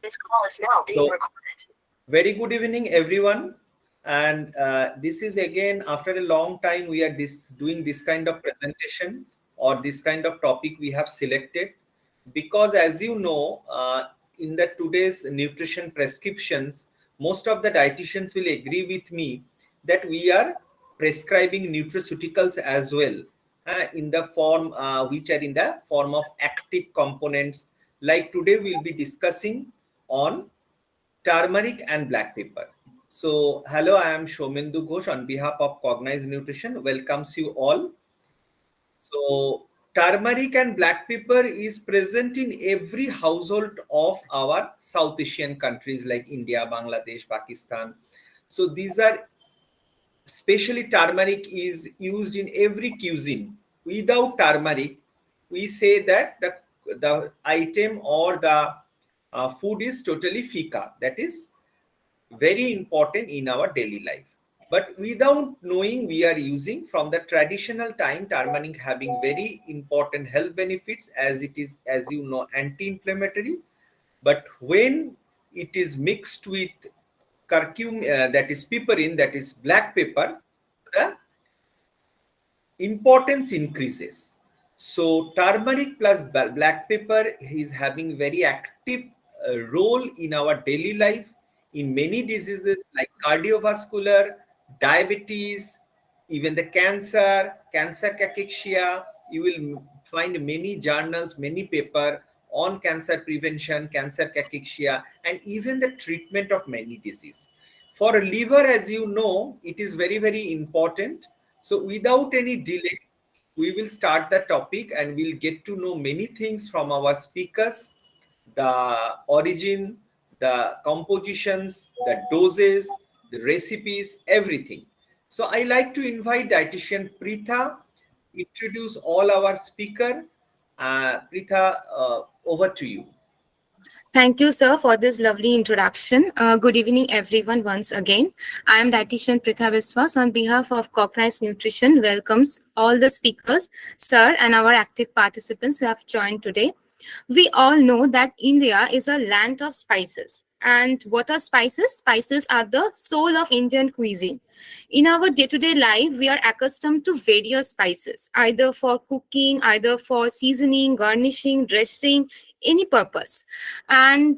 This call is now being recorded. Very good evening, everyone. And this is again, after a long time, we are doing this kind of presentation or this kind of topic we have selected. Because as you know, in the today's nutrition prescriptions, most of the dietitians will agree with me that we are prescribing nutraceuticals as well in the form which are in the form of active components. Like today we'll be discussing on turmeric and black pepper. So hello, I am Shomendu Ghosh on behalf of Cognize Nutrition. Welcomes you all. So turmeric and black pepper is present in every household of our South Asian countries like India, Bangladesh, Pakistan. So these are, especially turmeric is used in every cuisine. Without turmeric, we say that the item or the food is totally fika. That is very important in our daily life. But without knowing, we are using from the traditional time turmeric having very important health benefits, as it is, as you know, anti-inflammatory. But when it is mixed with curcumin, that is piperine, that is black pepper, the importance increases. So turmeric plus black pepper is having very active role in our daily life in many diseases like cardiovascular, diabetes, even the cancer cachexia. You will find many journals, many paper on cancer prevention, cancer cachexia, and even the treatment of many disease. For liver, as you know, it is very, very important. So without any delay, we will start the topic and we'll get to know many things from our speakers, the origin, the compositions, the doses, the recipes, everything. So I like to invite dietitian Pritha, introduce all our speaker. Pritha, over to you. Thank you, sir, for this lovely introduction. Good evening, everyone, once again. I am dietitian Pritha Viswas on behalf of Cognize Nutrition. Welcomes all the speakers, sir, and our active participants who have joined today. We all know that India is a land of spices. And what are spices? Spices are the soul of Indian cuisine. In our day-to-day life, we are accustomed to various spices, either for cooking, either for seasoning, garnishing, dressing, any purpose. And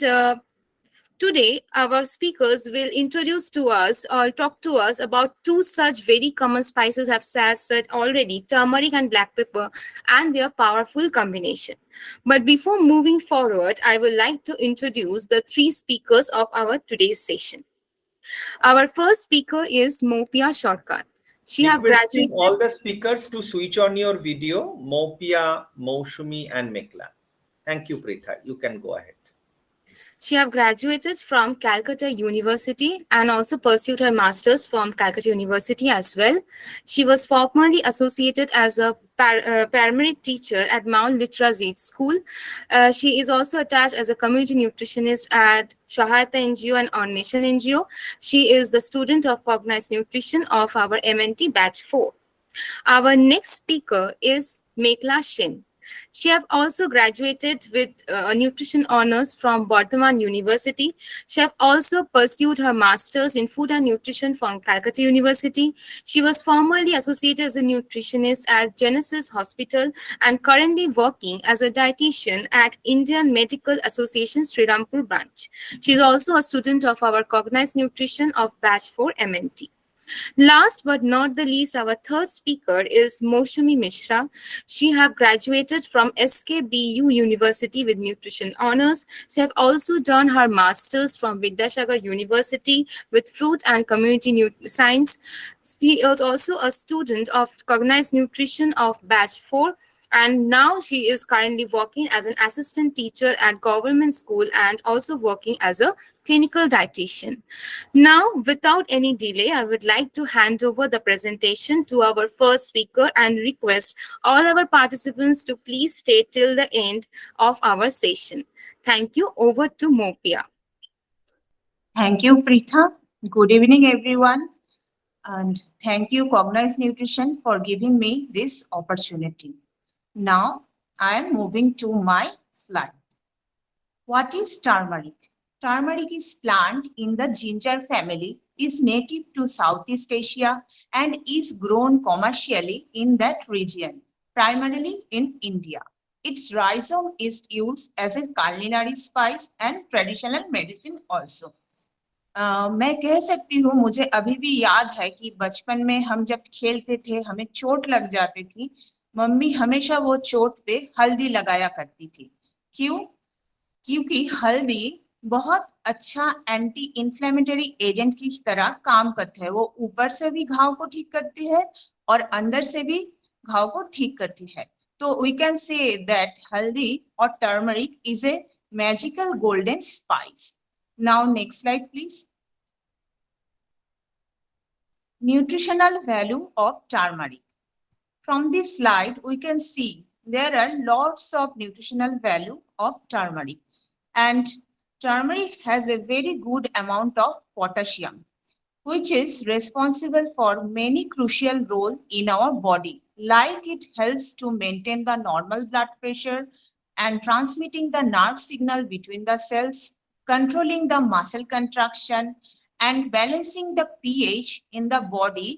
today, our speakers will introduce to us or talk to us about two such very common spices I've said already, turmeric and black pepper, and their powerful combination. But before moving forward, I would like to introduce the three speakers of our today's session. Our first speaker is Moupia Shortcut. She have graduated. All the speakers to switch on your video, Moupia, Mousumi, and Mekhola. Thank you, Pritha. You can go ahead. She have graduated from Calcutta University and also pursued her master's from Calcutta University as well. She was formerly associated as a paramedic teacher at Mount Litrazid School. She is also attached as a community nutritionist at Shahayata NGO and Our Nation NGO. She is the student of Cognize Nutrition of our MNT Batch 4. Our next speaker is Mekhola Shin. She have also graduated with nutrition honors from Bardhaman University. She have also pursued her master's in food and nutrition from Calcutta University. She was formerly associated as a nutritionist at Genesis Hospital and currently working as a dietitian at Indian Medical Association Srirampur branch. She is also a student of our Cognize Nutrition of Batch 4 MNT. Last but not the least, our third speaker is Mousumi Mishra. She have graduated from SKBU University with nutrition honors. She have also done her master's from Vidyasagar University with fruit and community science. She is also a student of Cognize Nutrition of Batch 4. And now she is currently working as an assistant teacher at government school and also working as a clinical dietitian. Now, without any delay, I would like to hand over the presentation to our first speaker and request all our participants to please stay till the end of our session. Thank you. Over to Moupia. Thank you, Pritha. Good evening, everyone. And thank you, Cognize Nutrition, for giving me this opportunity. Now, I am moving to my slide. What is turmeric? Turmeric is plant in the ginger family, is native to Southeast Asia and is grown commercially in that region, primarily in India. Its rhizome is used as a culinary spice and traditional medicine also. मैं कह सकती हूँ मुझे अभी भी याद है कि बचपन में हम जब खेलते थे हमें चोट लग जाती थी मम्मी हमेशा वो चोट पे हल्दी लगाया करती थी क्यों क्योंकि हल्दी बहुत अच्छा एंटी इन्फ्लेमेटरी एजेंट की तरह काम करता है वो ऊपर से भी घाव को ठीक करती है और अंदर से भी घाव को ठीक करती है तो वी कैन से दैट हल्दी और turmeric is a magical golden spice now next slide please nutritional value of turmeric from this slide we can see there are lots of nutritional value of turmeric and turmeric has a very good amount of potassium which is responsible for many crucial role in our body like it helps to maintain the normal blood pressure and transmitting the nerve signal between the cells controlling the muscle contraction and balancing the pH in the body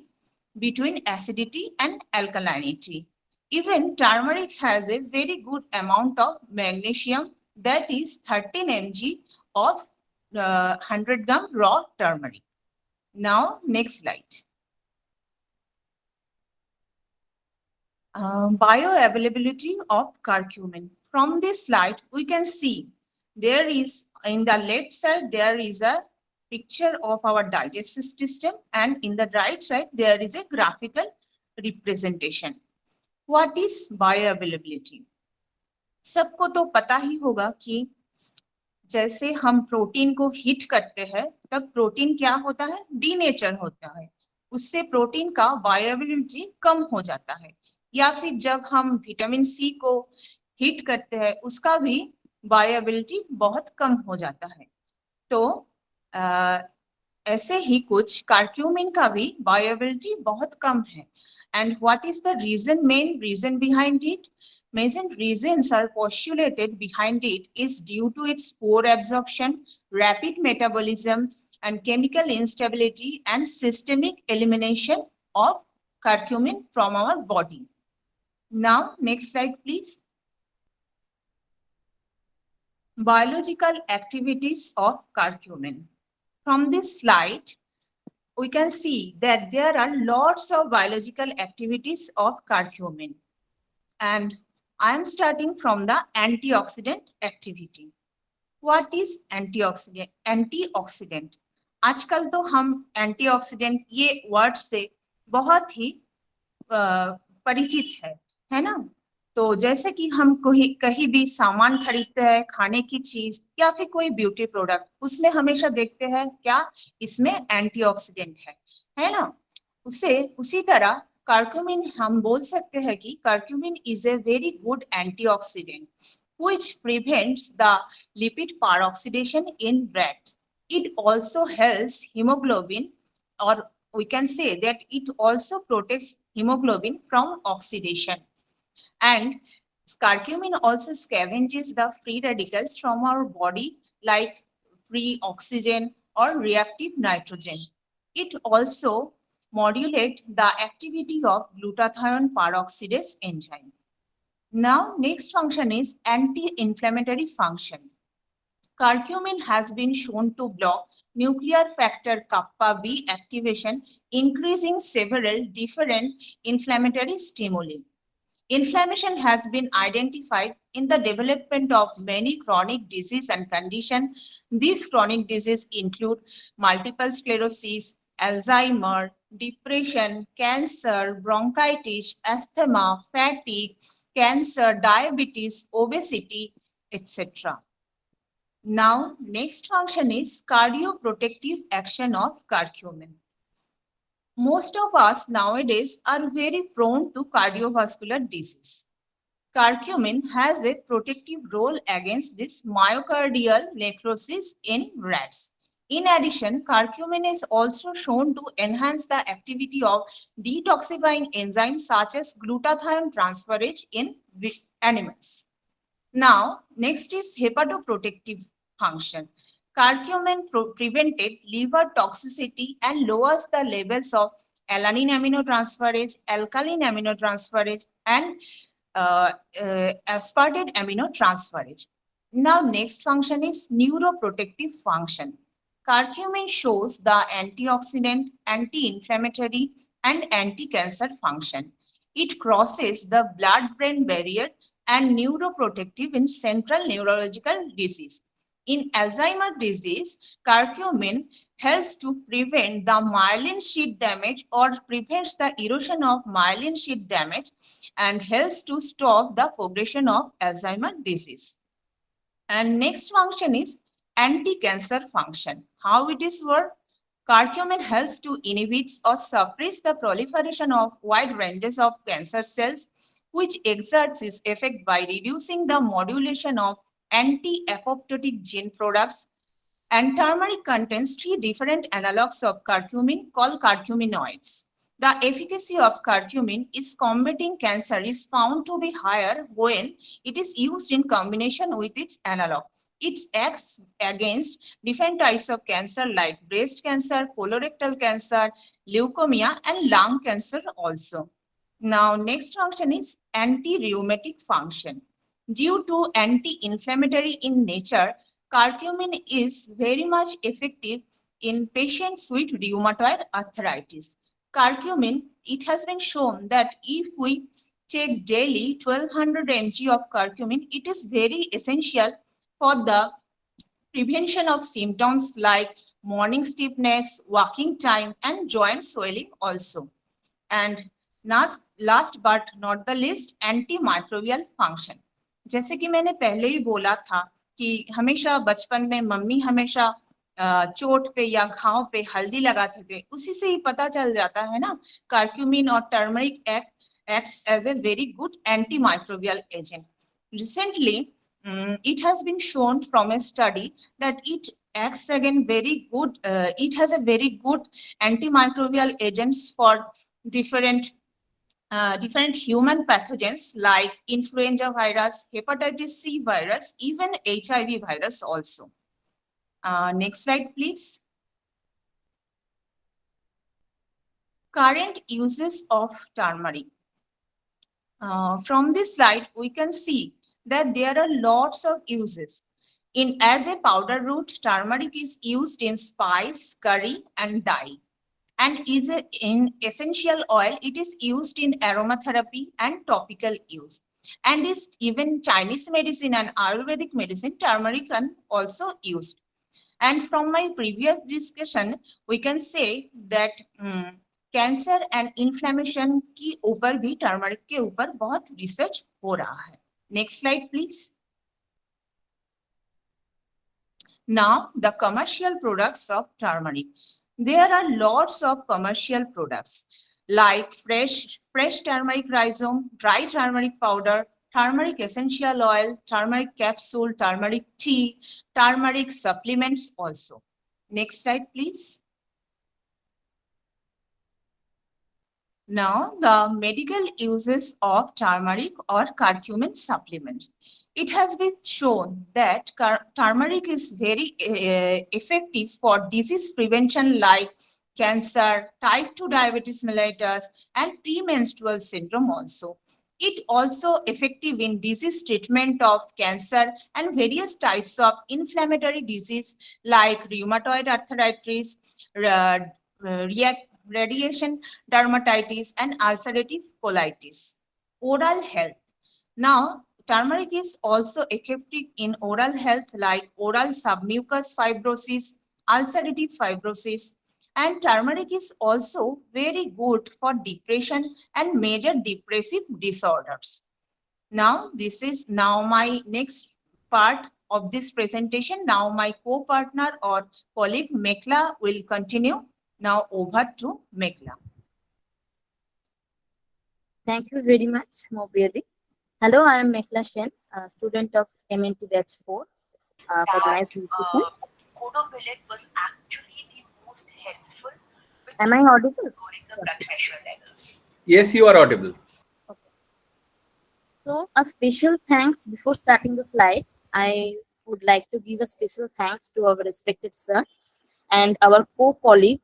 between acidity and alkalinity. Even turmeric has a very good amount of magnesium that is 13 mg of 100 gram raw turmeric. Now, next slide. Bioavailability of curcumin. From this slide, we can see there is in the left side, there is a picture of our digestive system and in the right side, there is a graphical representation. What is bioavailability? सबको तो पता ही होगा कि जैसे हम protein को heat करते हैं तब प्रोटीन क्या होता है डीनेचर होता है उससे प्रोटीन का बायोअवेलेबिलिटी कम हो जाता है या फिर जब हम विटामिन सी को हीट करते हैं उसका भी बायोअवेलेबिलिटी बहुत कम हो जाता है तो ऐसे ही कुछ कर्क्यूमिन का भी बायोअवेलेबिलिटी बहुत कम है and what is the reason main reason behind it Main reasons are postulated behind it is due to its poor absorption, rapid metabolism, and chemical instability and systemic elimination of curcumin from our body. Now, next slide, please. Biological activities of curcumin. From this slide, we can see that there are lots of biological activities of curcumin. And I am starting from the antioxidant activity. What is antioxidant? Antioxidant. आजकल तो हम antioxidant ये word से बहुत ही परिचित है ना? तो जैसे कि हम कहीं भी सामान खरीदते हैं खाने की चीज या फिर कोई ब्यूटी प्रोडक्ट उसमें हमेशा देखते हैं क्या इसमें एंटीऑक्सीडेंट है ना? उसी तरह curcumin हम बोल सकते हैं कि curcumin is a very good antioxidant which prevents the lipid peroxidation in rats. It also helps hemoglobin or we can say that it also protects hemoglobin from oxidation. And curcumin also scavenges the free radicals from our body like free oxygen or reactive nitrogen. It also modulate the activity of glutathione peroxidase enzyme. Now, next function is anti-inflammatory function. Curcumin has been shown to block nuclear factor kappa B activation, increasing several different inflammatory stimuli. Inflammation has been identified in the development of many chronic disease and conditions. These chronic diseases include multiple sclerosis, Alzheimer, depression, cancer, bronchitis, asthma, fatigue, cancer, diabetes, obesity, etc. Now, next function is cardioprotective action of curcumin. Most of us nowadays are very prone to cardiovascular disease. Curcumin has a protective role against this myocardial necrosis in rats. In addition, curcumin is also shown to enhance the activity of detoxifying enzymes such as glutathione transferase in animals. Now, next is hepatoprotective function. Curcumin prevented liver toxicity and lowers the levels of alanine aminotransferase, alkaline aminotransferase, and aspartate aminotransferase. Now, next function is neuroprotective function. Curcumin shows the antioxidant, anti-inflammatory, and anti-cancer function. It crosses the blood-brain barrier and neuroprotective in central neurological disease. In Alzheimer's disease, curcumin helps to prevent the myelin sheath damage or prevents the erosion of myelin sheath damage and helps to stop the progression of Alzheimer's disease. And next function is anti-cancer function. How it is work? Curcumin helps to inhibit or suppress the proliferation of wide ranges of cancer cells, which exerts its effect by reducing the modulation of anti-apoptotic gene products. And turmeric contains three different analogs of curcumin called curcuminoids. The efficacy of curcumin is combating cancer is found to be higher when it is used in combination with its analog. It acts against different types of cancer like breast cancer, colorectal cancer, leukemia, and lung cancer also. Now, next function is anti-rheumatic function. Due to anti-inflammatory in nature, curcumin is very much effective in patients with rheumatoid arthritis. Curcumin, it has been shown that if we take daily 1200 mg of curcumin, it is very essential for the prevention of symptoms like morning stiffness, walking time, and joint swelling also. And last but not the least, antimicrobial function. जैसे कि मैंने पहले ही बोला था कि हमेशा बचपन में मम्मी हमेशा चोट पे या घाव पे हल्दी लगाते थे, उसी से ही पता चल जाता है ना. कर्क्यूमिन और turmeric acts as a very good antimicrobial agent. Recently, it has been shown from a study that it acts again very good. It has a very good antimicrobial agents for different human pathogens like influenza virus, hepatitis C virus, even HIV virus also. Next slide, please. Current uses of turmeric. From this slide, we can see that there are lots of uses. As a powder root, turmeric is used in spice, curry, and dye. And in essential oil, it is used in aromatherapy and topical use. And is even Chinese medicine and Ayurvedic medicine, turmeric can also used. And from my previous discussion, we can say that cancer and inflammation की ऊपर भी turmeric के ऊपर बहुत research हो रहा है. Next slide please. Now the commercial products of turmeric. There are lots of commercial products like fresh turmeric rhizome, dry turmeric powder, turmeric essential oil, turmeric capsule, turmeric tea, turmeric supplements also. Next slide please. Now, the medical uses of turmeric or curcumin supplements. It has been shown that turmeric is very effective for disease prevention like cancer, type 2 diabetes mellitus, and premenstrual syndrome also. It also effective in disease treatment of cancer and various types of inflammatory disease like rheumatoid arthritis, radiation dermatitis, and ulcerative colitis. Oral health. Now, turmeric is also effective in oral health like oral submucous fibrosis, ulcerative fibrosis, and turmeric is also very good for depression and major depressive disorders. Now, this is now my next part of this presentation. Now, my co-partner or colleague Mekhola will continue. Now over to Mekhola. Thank you very much, Moupia. Hello, I am Mekhola Sen, a student of MNT Batch 4 for the night nutrition. Kodo millet was actually the most helpful. Am I audible? During the blood pressure levels. Yes, you are audible. Okay. So, a special thanks before starting the slide. I would like to give a special thanks to our respected sir and our co-colleague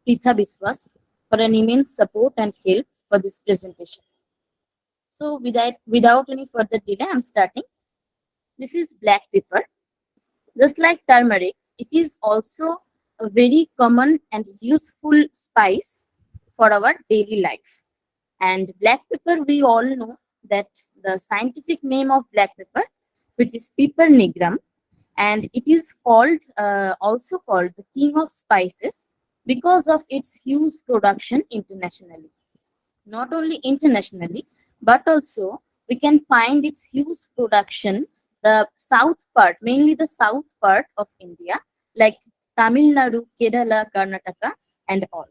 Pritha Biswas for an immense support and help for this presentation. So without any further delay, I'm starting. This is black pepper. Just like turmeric, it is also a very common and useful spice for our daily life. And black pepper, we all know that the scientific name of black pepper, which is Piper nigrum, and it is called also called the king of spices because of its huge production internationally. Not only internationally, but also we can find its huge production the south part, mainly the south part of India, like Tamil Nadu, Kerala, Karnataka, and all.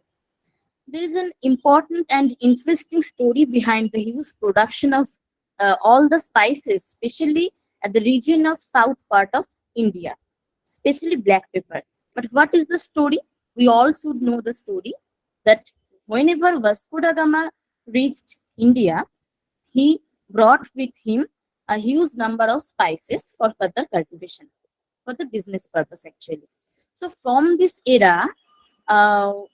There is an important and interesting story behind the huge production of all the spices, especially at the region of south part of India, especially black pepper. But what is the story? We all should know the story that whenever Vasco da Gama reached India, he brought with him a huge number of spices for further cultivation, for the business purpose actually. So from this era,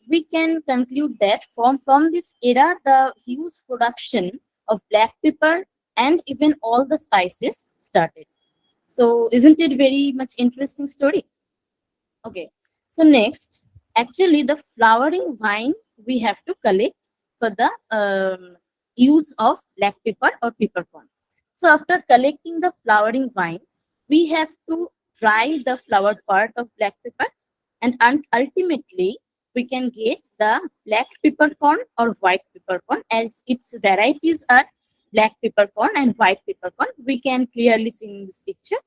we can conclude that from this era, the huge production of black pepper and even all the spices started. So isn't it very much interesting story? Okay. So next, actually the flowering vine we have to collect for the use of black pepper or peppercorn. So after collecting the flowering vine, we have to dry the flowered part of black pepper, and ultimately we can get the black peppercorn or white peppercorn, as its varieties are black peppercorn and white peppercorn. We can clearly see in this picture.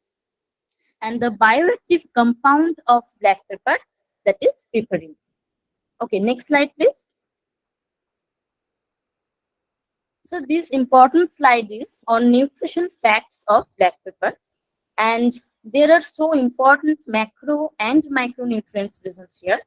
And the bioactive compound of black pepper, that is piperine. Okay, next slide, please. So this important slide is on nutrition facts of black pepper, and there are so important macro and micronutrients present here.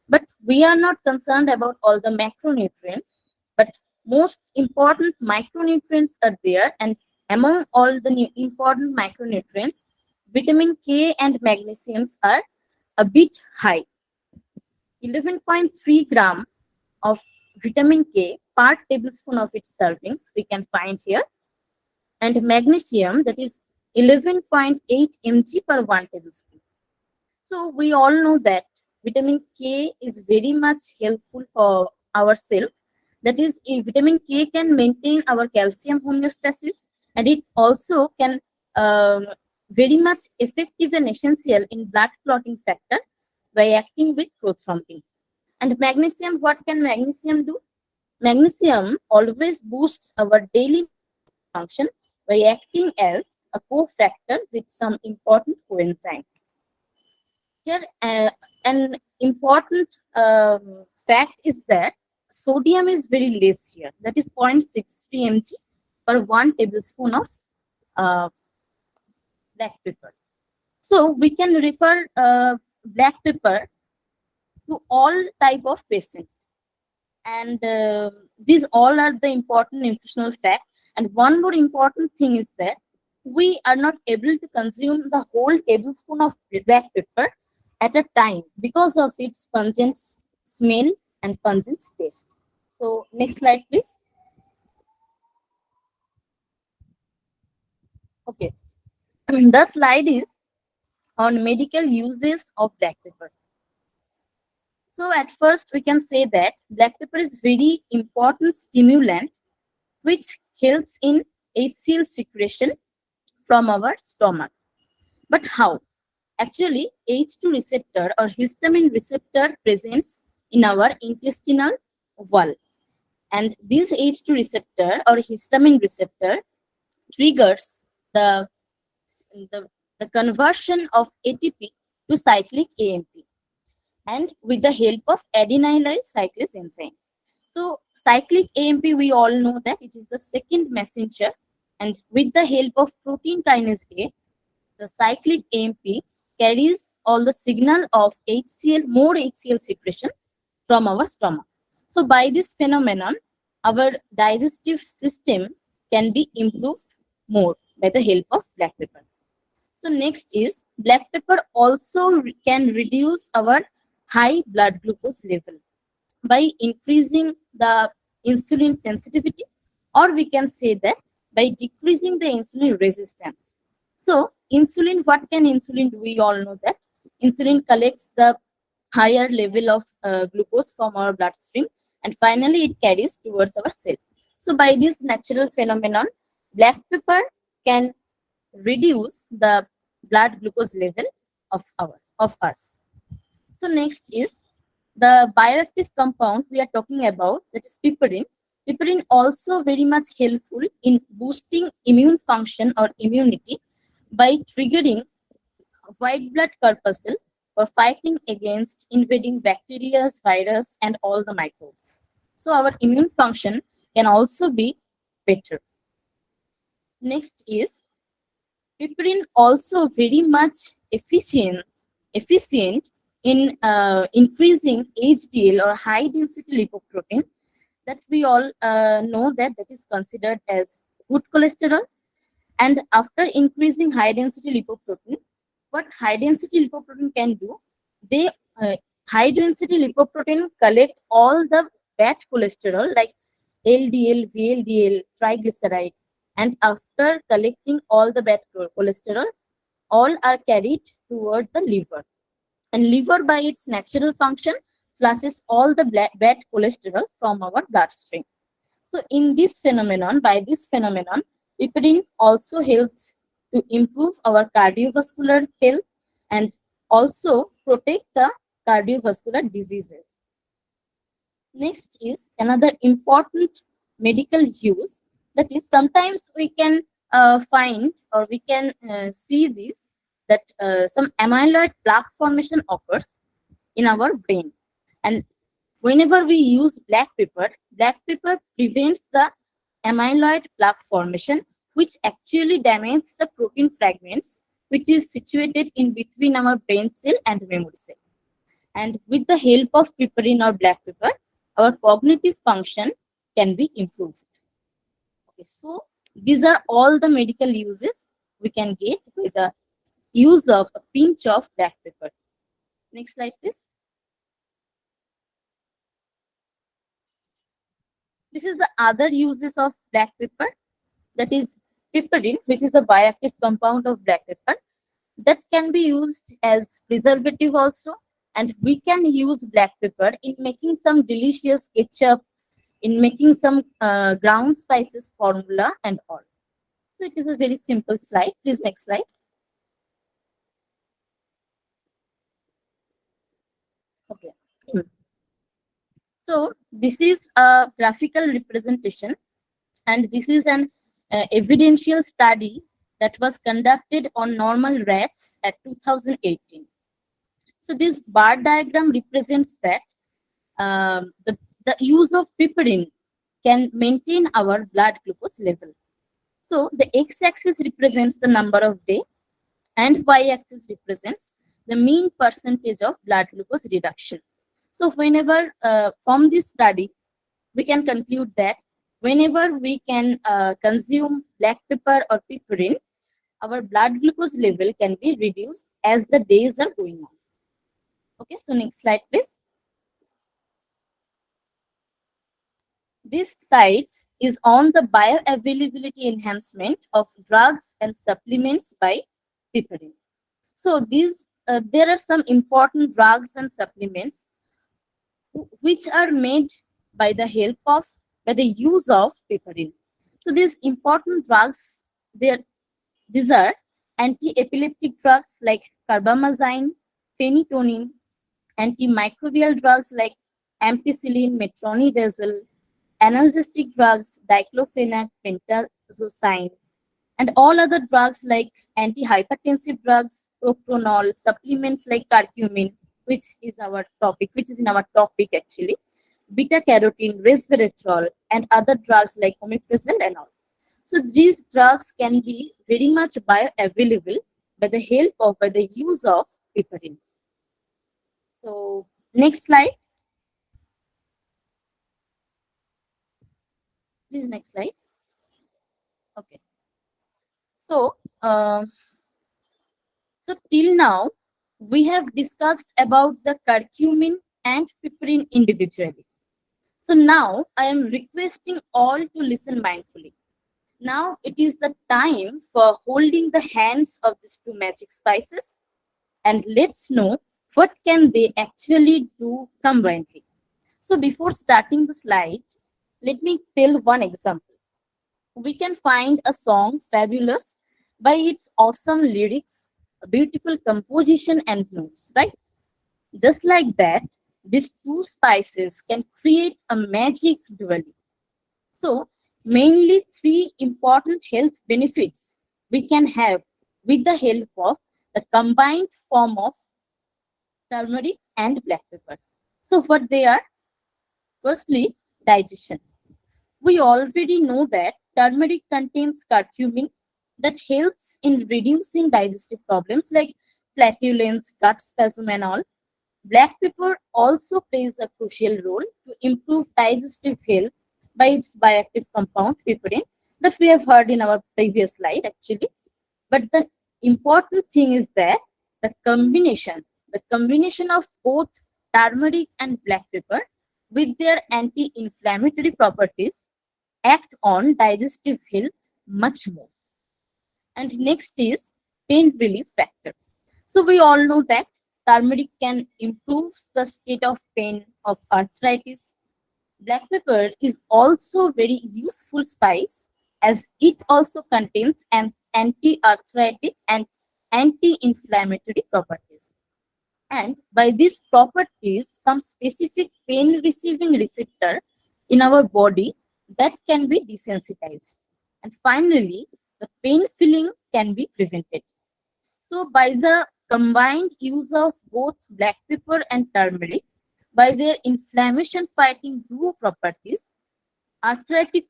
But we are not concerned about all the macronutrients, but most important micronutrients are there. And among all the important micronutrients, vitamin K and magnesiums are a bit high. 11.3 gram of vitamin K per tablespoon of its servings we can find here. And magnesium, that is 11.8 mg per 1 tablespoon. So we all know that vitamin K is very much helpful for ourselves. That is, vitamin K can maintain our calcium homeostasis, and it also can very much effective and essential in blood clotting factor by acting with growth promoting. And magnesium, what can magnesium do? Magnesium always boosts our daily function by acting as a cofactor with some important coenzyme. Here, an important fact is that sodium is very less here. That is 0.63 mg per 1 tablespoon of black pepper. So we can refer black pepper to all type of patient, and these all are the important nutritional fact. And one more important thing is that we are not able to consume the whole tablespoon of black pepper at a time because of its pungent smell and pungent taste. So next slide, please. Okay, the slide is on medical uses of black pepper. So at first we can say that black pepper is very important stimulant which helps in HCl secretion from our stomach. But how? Actually, H2 receptor or histamine receptor presents in our intestinal wall. And this H2 receptor or histamine receptor triggers the, the conversion of ATP to cyclic AMP, and with the help of adenylate cyclase enzyme. So cyclic AMP, we all know that it is the second messenger, and with the help of protein kinase A, the cyclic AMP carries all the signal of HCl, more HCl secretion from our stomach. So by this phenomenon, our digestive system can be improved more by the help of black pepper. So next is black pepper also can reduce our high blood glucose level by increasing the insulin sensitivity, or we can say that by decreasing the insulin resistance. So insulin, what can insulin do? We all know that insulin collects the higher level of glucose from our bloodstream, and finally it carries towards our cell. So by this natural phenomenon, black pepper can reduce the blood glucose level of us. So next is the bioactive compound we are talking about, that is piperine. Piperine also very much helpful in boosting immune function or immunity by triggering white blood corpuscle for fighting against invading bacteria, virus, and all the microbes. So our immune function can also be better. Next is piperine also very much efficient in increasing HDL or high density lipoprotein, that we all know that that is considered as good cholesterol. And after increasing high density lipoprotein, what high density lipoprotein can do, they high density lipoprotein collect all the bad cholesterol like LDL, VLDL, triglyceride, and after collecting all the bad cholesterol, all are carried toward the liver. And liver, by its natural function, flushes all the bad cholesterol from our bloodstream. So in this phenomenon, by this phenomenon, piperine also helps to improve our cardiovascular health and also protect the cardiovascular diseases. Next is another important medical use, that is sometimes we can find or we can see this, that some amyloid plaque formation occurs in our brain, and whenever we use black pepper prevents the amyloid plaque formation, which actually damages the protein fragments which is situated in between our brain cell and memory cell. And with the help of piperine or black pepper, our cognitive function can be improved. Okay, so these are all the medical uses we can get with the use of a pinch of black pepper. Next slide, please. This is the other uses of black pepper, that is piperine, which is a bioactive compound of black pepper that can be used as preservative also. And we can use black pepper in making some delicious ketchup, in making some ground spices formula and all. So it is a very simple slide. Please, next slide. Okay. So this is a graphical representation, and this is an evidential study that was conducted on normal rats at 2018. So this bar diagram represents that the use of piperine can maintain our blood glucose level. So the x-axis represents the number of day, and y-axis represents the mean percentage of blood glucose reduction. So whenever from this study, we can conclude that whenever we can consume black pepper or piperine, our blood glucose level can be reduced as the days are going on. Okay, so next slide, please. This slide is on the bioavailability enhancement of drugs and supplements by piperine. So these there are some important drugs and supplements which are made by the help of, by the use of piperine. So these important drugs, these are anti-epileptic drugs like carbamazine, phenytonin, antimicrobial drugs like ampicillin, metronidazole, analgesic drugs diclofenac, pentazocine, and all other drugs like antihypertensive drugs, propranolol, supplements like curcumin, which is in our topic actually, beta carotene, resveratrol, and other drugs like omeprazole and all. So these drugs can be very much bioavailable by the use of piperine. So next slide. Please, next slide. Okay. So So till now, we have discussed about the curcumin and piperine individually. So now I am requesting all to listen mindfully. Now it is the time for holding the hands of these two magic spices, and let's know what can they actually do combinedly. So before starting the slide, let me tell one example. We can find a song fabulous by its awesome lyrics, beautiful composition and notes, right? Just like that, these two spices can create a magic dually. So, mainly three important health benefits we can have with the help of the combined form of turmeric and black pepper. So, what they are? Firstly, digestion. We already know that turmeric contains curcumin that helps in reducing digestive problems like flatulence, gut spasm, and all. Black pepper also plays a crucial role to improve digestive health by its bioactive compound piperine that we have heard in our previous slide actually. But the important thing is that the combination of both turmeric and black pepper with their anti-inflammatory properties act on digestive health much more. And next is pain relief factor. So we all know that turmeric can improve the state of pain of arthritis. Black pepper is also very useful spice as it also contains an anti-arthritic and anti-inflammatory properties. And by these properties, some specific pain receiving receptor in our body that can be desensitized. And finally, the pain feeling can be prevented. So by the combined use of both black pepper and turmeric, by their inflammation fighting duo properties, arthritic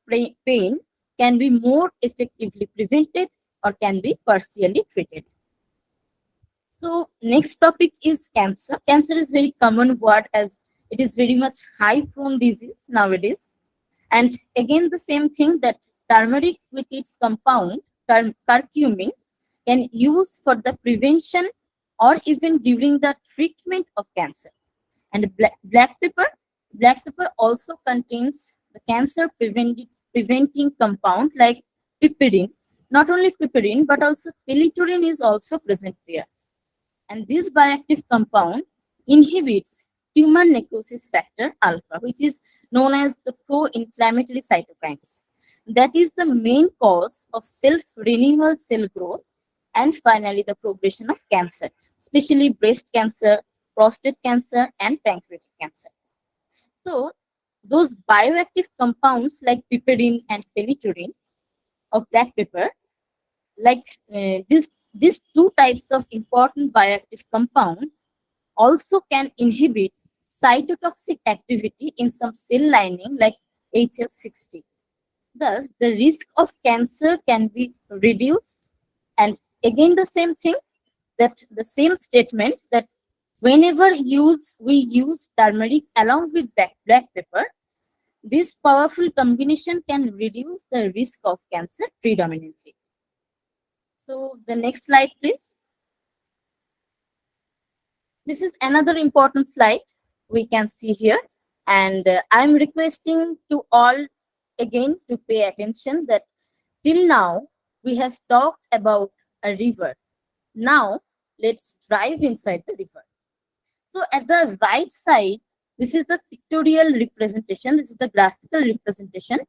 pain can be more effectively prevented or can be partially treated. So next topic is cancer. Cancer is very common word as it is very much high prone disease nowadays. And again the same thing that turmeric with its compound curcumin can use for the prevention or even during the treatment of cancer. And black pepper also contains the cancer preventing compound like piperine. Not only piperine but also pellitorin is also present there, and this bioactive compound inhibits tumor necrosis factor alpha, which is known as the pro-inflammatory cytokines. That is the main cause of self-renewal cell growth and finally the progression of cancer, especially breast cancer, prostate cancer, and pancreatic cancer. So, those bioactive compounds like piperine and pellitorin of black pepper, like these two types of important bioactive compound also can inhibit cytotoxic activity in some cell lining like HL60. Thus, the risk of cancer can be reduced. And again, the same thing, that the same statement that whenever we use turmeric along with black pepper, this powerful combination can reduce the risk of cancer predominantly. So the next slide, please. This is another important slide we can see here. And I'm requesting to all again to pay attention that till now we have talked about a river. Now let's drive inside the river. So at the right side, this is the pictorial representation. This is the graphical representation.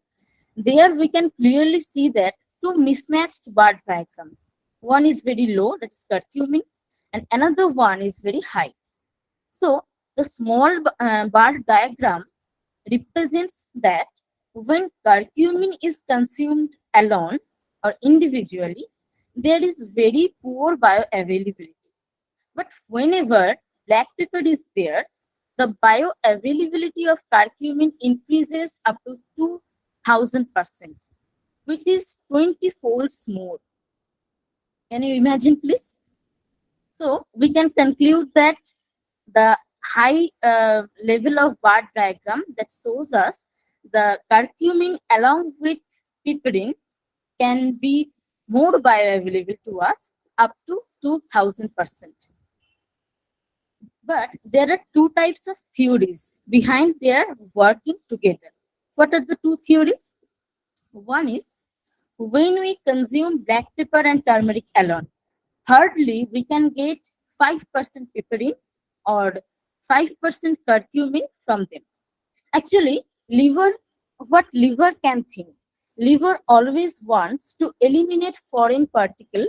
There we can clearly see that two mismatched bar diagrams. One is very low, that's curcumin, and another one is very high. So the small bar diagram represents that when curcumin is consumed alone or individually, there is very poor bioavailability. But whenever black pepper is there, the bioavailability of curcumin increases up to 2000%, which is 20 folds more. Can you imagine, please? So we can conclude that the high level of bar diagram that shows us the curcumin along with piperine can be more bioavailable to us up to to 1000%. But there are two types of theories behind their working together. What are the two theories? One is when we consume black pepper and turmeric alone, hardly we can get 5% piperine or 5% curcumin from them. Actually, what liver can think? Liver always wants to eliminate foreign particle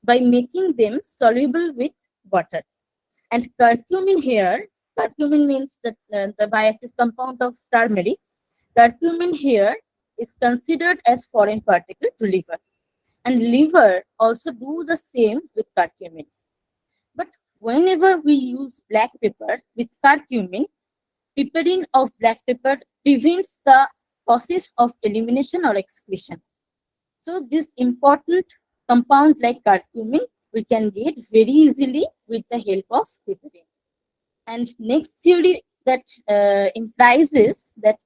by making them soluble with water. And curcumin here, curcumin means the bioactive compound of turmeric. Curcumin here is considered as foreign particle to liver. And liver also do the same with curcumin. But whenever we use black pepper with curcumin, piperine of black pepper prevents the process of elimination or excretion. So this important compound like curcumin we can get very easily with the help of piperine. And next theory that implies is that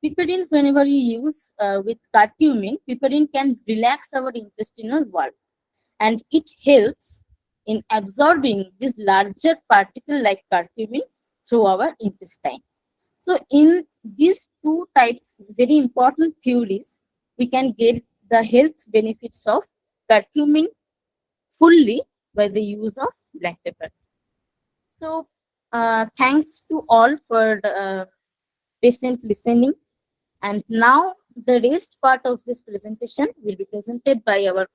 piperine, whenever you use with curcumin, piperine can relax our intestinal wall, and it helps in absorbing this larger particle like curcumin through our intestine. So in these two types, very important theories, we can get the health benefits of curcumin fully by the use of black pepper. So thanks to all for patient listening. And now the rest part of this presentation will be presented by our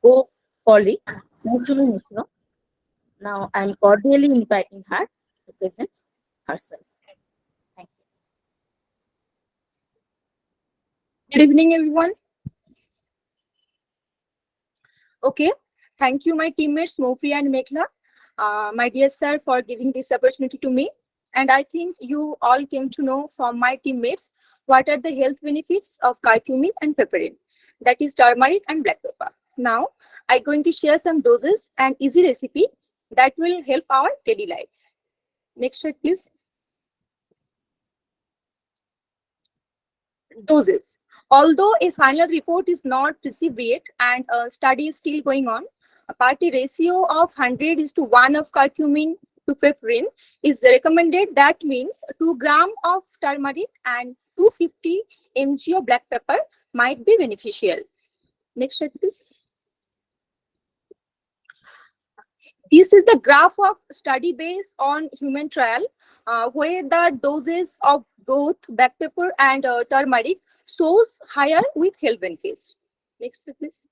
co-colleague, Mousumi. Now I'm cordially inviting her to present herself. Thank you. Good evening, everyone. Okay, thank you, my teammates Moupia and Mekhola, my dear sir, for giving this opportunity to me. And I think you all came to know from my teammates what are the health benefits of curcumin and piperine, that is turmeric and black pepper. Now, I'm going to share some doses and easy recipe that will help our daily life. Next slide, please. Doses. Although a final report is not received yet and a study is still going on, a party ratio of 100:1 of curcumin to piperine is recommended. That means 2 grams of turmeric and 250 mg of black pepper might be beneficial. Next slide, please. This is the graph of study based on human trial, where the doses of both black pepper and turmeric shows higher with health benefits. Next slide, please.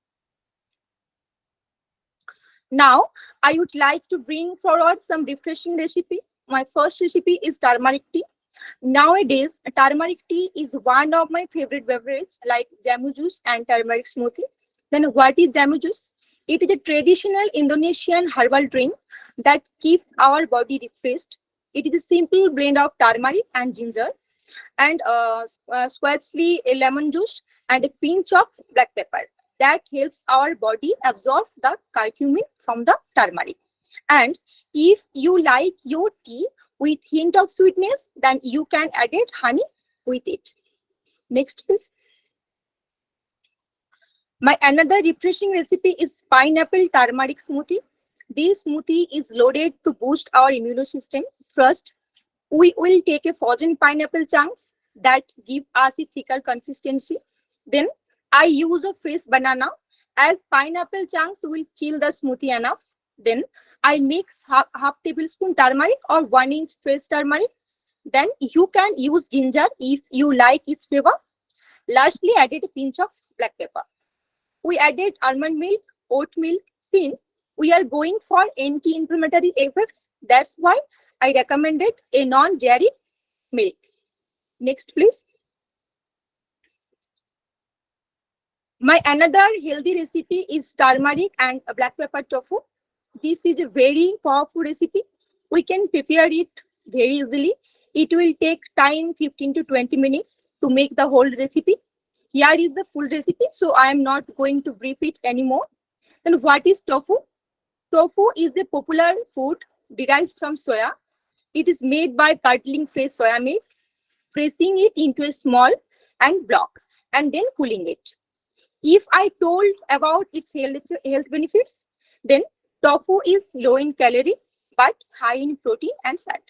Now, I would like to bring forward some refreshing recipe. My first recipe is turmeric tea. Nowadays, turmeric tea is one of my favorite beverages, like jamu juice and turmeric smoothie. Then what is jamu juice? It is a traditional Indonesian herbal drink that keeps our body refreshed. It is a simple blend of turmeric and ginger and squarely a lemon juice and a pinch of black pepper. That helps our body absorb the curcumin from the turmeric. And if you like your tea with hint of sweetness, then you can add it honey with it. Next, please. My another refreshing recipe is pineapple turmeric smoothie. This smoothie is loaded to boost our immune system. First, we will take a frozen pineapple chunks that give us a thicker consistency. Then I use a fresh banana, as pineapple chunks will chill the smoothie enough. Then I mix half tablespoon turmeric or 1 inch fresh turmeric. Then you can use ginger if you like its flavor. Lastly, added a pinch of black pepper. We added almond milk, oat milk, since we are going for anti-inflammatory effects. That's why I recommended a non-dairy milk. Next, please. My another healthy recipe is turmeric and black pepper tofu. This is a very powerful recipe. We can prepare it very easily. It will take time 15 to 20 minutes to make the whole recipe. Here is the full recipe, so I am not going to brief it anymore. Then what is tofu? Tofu is a popular food derived from soya. It is made by curdling fresh soya milk, pressing it into a small and block, and then cooling it. If I told about its health benefits, then Tofu is low in calorie but high in protein and fat.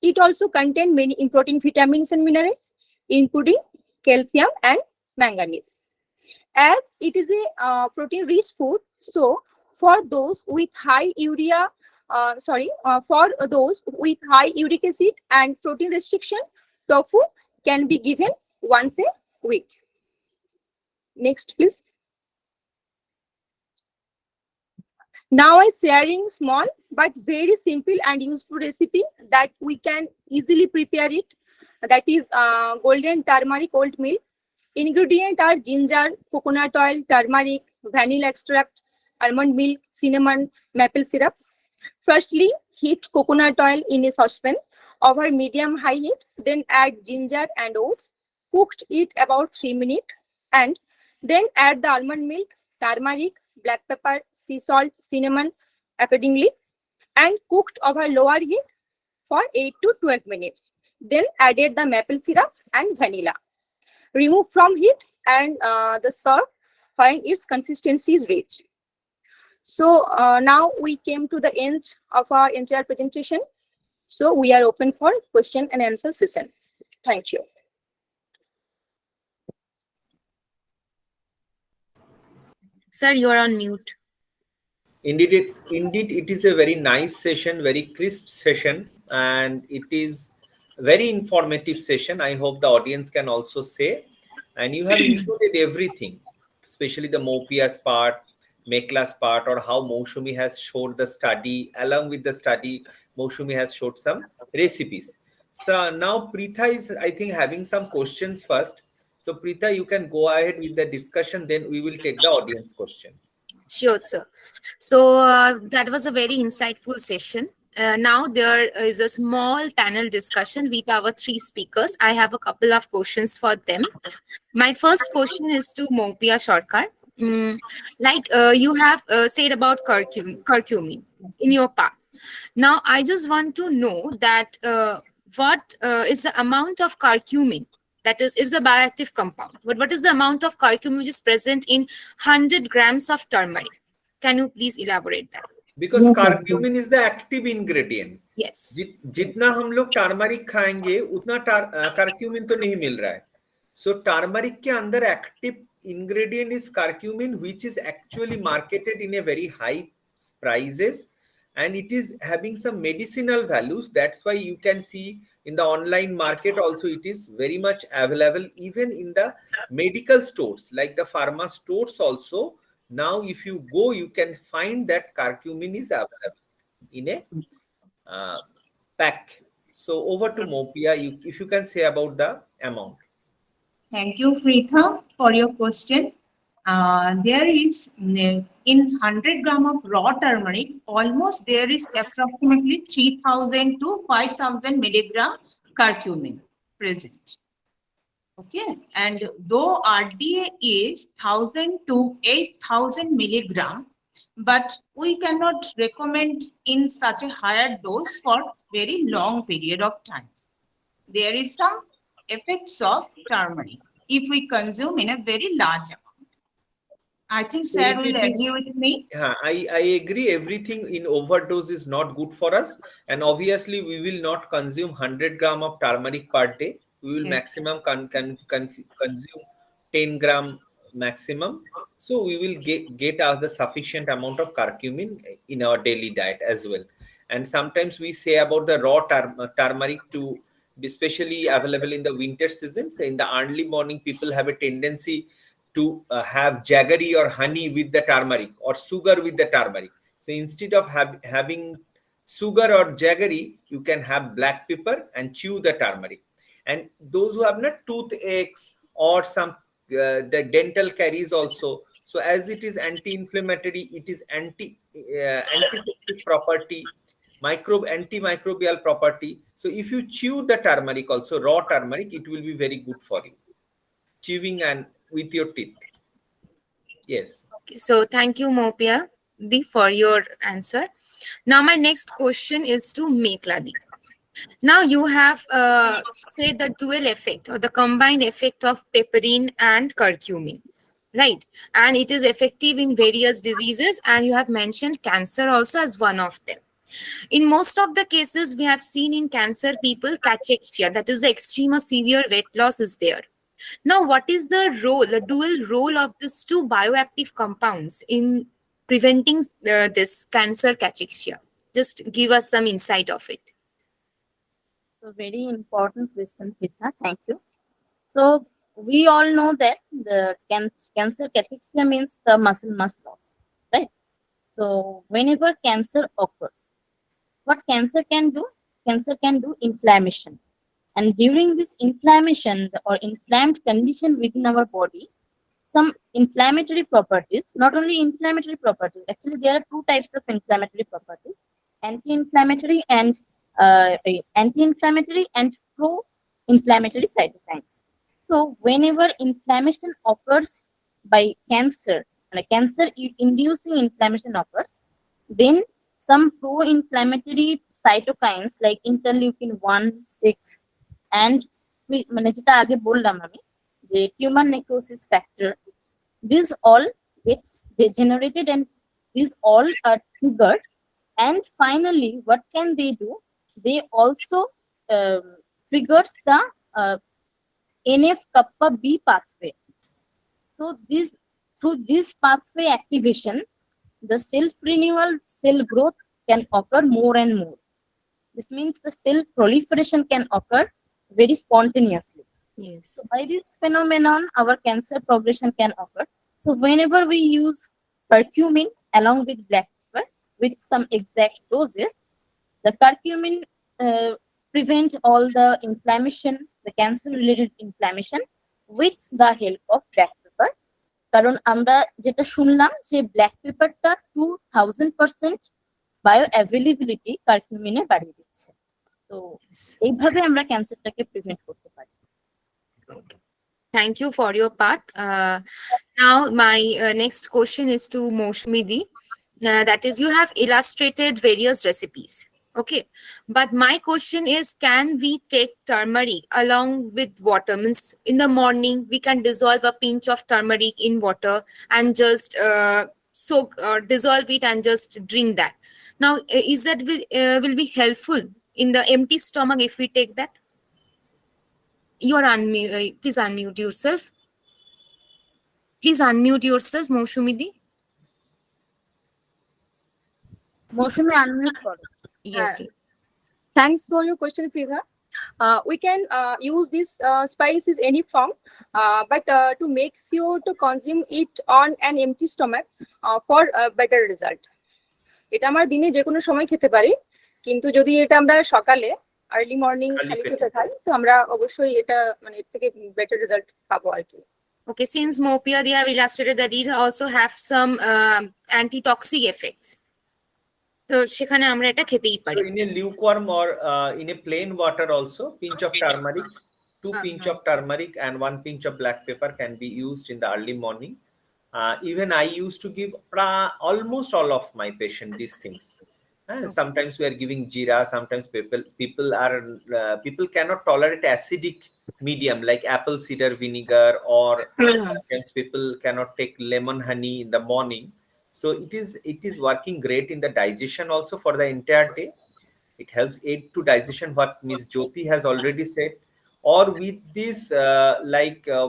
It also contains many important vitamins and minerals, including calcium and manganese. As it is a protein-rich food, so for those with high for those with high uric acid and protein restriction, tofu can be given once a week. Next, please. Now I'm sharing small but very simple and useful recipe that we can easily prepare it. That is golden turmeric oat milk. Ingredients are ginger, coconut oil, turmeric, vanilla extract, almond milk, cinnamon, maple syrup. Firstly, heat coconut oil in a saucepan over medium-high heat. Then add ginger and oats. Cooked it about 3 minutes. And then add the almond milk, turmeric, black pepper, sea salt, cinnamon accordingly. And cooked over lower heat for 8 to 12 minutes. Then added the maple syrup and vanilla. Remove from heat and the serve when its consistency is rich. So now we came to the end of our entire presentation. So we are open for question and answer session. Thank you. Sir, you are on mute. Indeed, it is a very nice session, very crisp session, and it is very informative session. I hope the audience can also say. And you have included everything, especially the Moupia's part, Mekhola's part, or how Mousumi has showed the study. Along with the study, Mousumi has showed some recipes. So now Pritha is, I think, having some questions first. So Pritha, you can go ahead with the discussion, then we will take the audience question. Sure, sir. So that was a very insightful session. Now there is a small panel discussion with our three speakers. I have a couple of questions for them. My first question is to Moupia Sarkar. You have said about curcumin in your part. Now, I just want to know that what is the amount of curcumin that is a bioactive compound. But what is the amount of curcumin which is present in 100 grams of turmeric? Can you please elaborate that? Because curcumin is the active ingredient. Yes. जितना हम लोग turmeric खाएंगे उतना curcumin तो नहीं मिल रहा है. So turmeric के अंदर active ingredient is curcumin, which is actually marketed in a very high prices, and it is having some medicinal values. That's why you can see in the online market also it is very much available, even in the medical stores like the pharma stores also. Now if you go, you can find that curcumin is available in a pack. So over to Moupia, if you can say about the amount. Thank you, Pritha, for your question. There is in 100 gram of raw turmeric, almost there is approximately 3,000 to 5,000 milligram curcumin present. Okay, and though RDA is 1,000 to 8,000 milligram, but we cannot recommend in such a higher dose for very long period of time. There is some effects of turmeric if we consume in a very large amount. I think So Sir will agree with me. I agree. Everything in overdose is not good for us, and obviously we will not consume 100 gram of turmeric per day. We will Yes. maximum consume 10 gram maximum. So we will get the sufficient amount of curcumin in our daily diet as well. And sometimes we say about the raw turmeric to especially available in the winter season. So in the early morning, people have a tendency to have jaggery or honey with the turmeric or sugar with the turmeric. So instead of having sugar or jaggery, you can have black pepper and chew the turmeric. And those who have not toothaches or some the dental caries also. So as it is anti-inflammatory, it is antiseptic property, antimicrobial property. So if you chew the turmeric also, raw turmeric, it will be very good for you. Chewing and with your teeth. Yes. So thank you, Moupia, for your answer. Now my next question is to Mekhola. Now you have said the dual effect or the combined effect of piperine and curcumin. right? And it is effective in various diseases, and you have mentioned cancer also as one of them. In most of the cases we have seen in cancer, people cachexia, that is the extreme or severe weight loss is there. Now, what is the role, the dual role of these two bioactive compounds in preventing this cancer cachexia? Just give us some insight of it. So very important question, Pritha. Thank you. So we all know that the cancer cachexia means the muscle mass loss, right? So whenever cancer occurs, what cancer can do? Cancer can do inflammation. And during this inflammation or inflamed condition within our body, some inflammatory properties, not only inflammatory properties, actually there are two types of inflammatory properties, anti-inflammatory and anti-inflammatory and pro-inflammatory cytokines. So whenever inflammation occurs by cancer, and a cancer inducing inflammation occurs, then some pro-inflammatory cytokines like interleukin 1, 6 and মানে যেটা আগে বললাম আমি যে tumor necrosis factor, these all gets degenerated and these all are triggered. And finally, what can they do? They also triggers the NF kappa B pathway. So this, through this pathway activation, the self-renewal cell growth can occur more and more. This means the cell proliferation can occur very spontaneously. Yes. So by this phenomenon, our cancer progression can occur. So whenever we use curcumin along with black pepper with some exact doses, the curcumin prevent all the inflammation, the cancer-related inflammation with the help of black pepper. কারণ আমরা যেটা শুনলাম যে black পেপারটা 2000% bio availability কার্কিউমিনে বাড়িয়ে দিচ্ছে। তো এইভাবে আমরা ক্যান্সারটাকে প্রিভেন্ট করতে পারি। Thank you for your part. Now, my next question is to Mousumi. That is, you have illustrated various recipes. Okay. But my question is, can we take turmeric along with water? Means in the morning, we can dissolve a pinch of turmeric in water and just soak or dissolve it and just drink that. Now, is that will be helpful in the empty stomach if we take that? You are unmute. Please unmute yourself. Please unmute yourself, Mousumi. Mousumi unmute করো। Yes. Yes. Thanks for your question, Pritha. We can use this spice in any form, but to make sure to consume it on an empty stomach for a better result. এটা আমরা দিনে যে কোনো সময় খেতে পারি, কিন্তু যদি এটা আমরা সকালে আর্লি মর্নিং খালি পেটে খাই তো আমরা অবশ্যই এটা মানে এর থেকে বেটার রেজাল্ট পাবো আর কি। Okay, since Moupia, they have illustrated that these also have some antitoxic effects. So সেখানে আমরা এটা খেতেই পারি। So in a lukewarm or in a plain water also, pinch of turmeric, 2 pinch of turmeric and 1 pinch of black pepper can be used in the early morning. Even I used to give almost all of my patients these things. Sometimes we are giving jeera. Sometimes people cannot tolerate acidic medium like apple cider vinegar, or sometimes people cannot take lemon honey in the morning. So it is working great in the digestion also for the entire day. It helps aid to digestion, what Ms. Jyoti has already said. Or with this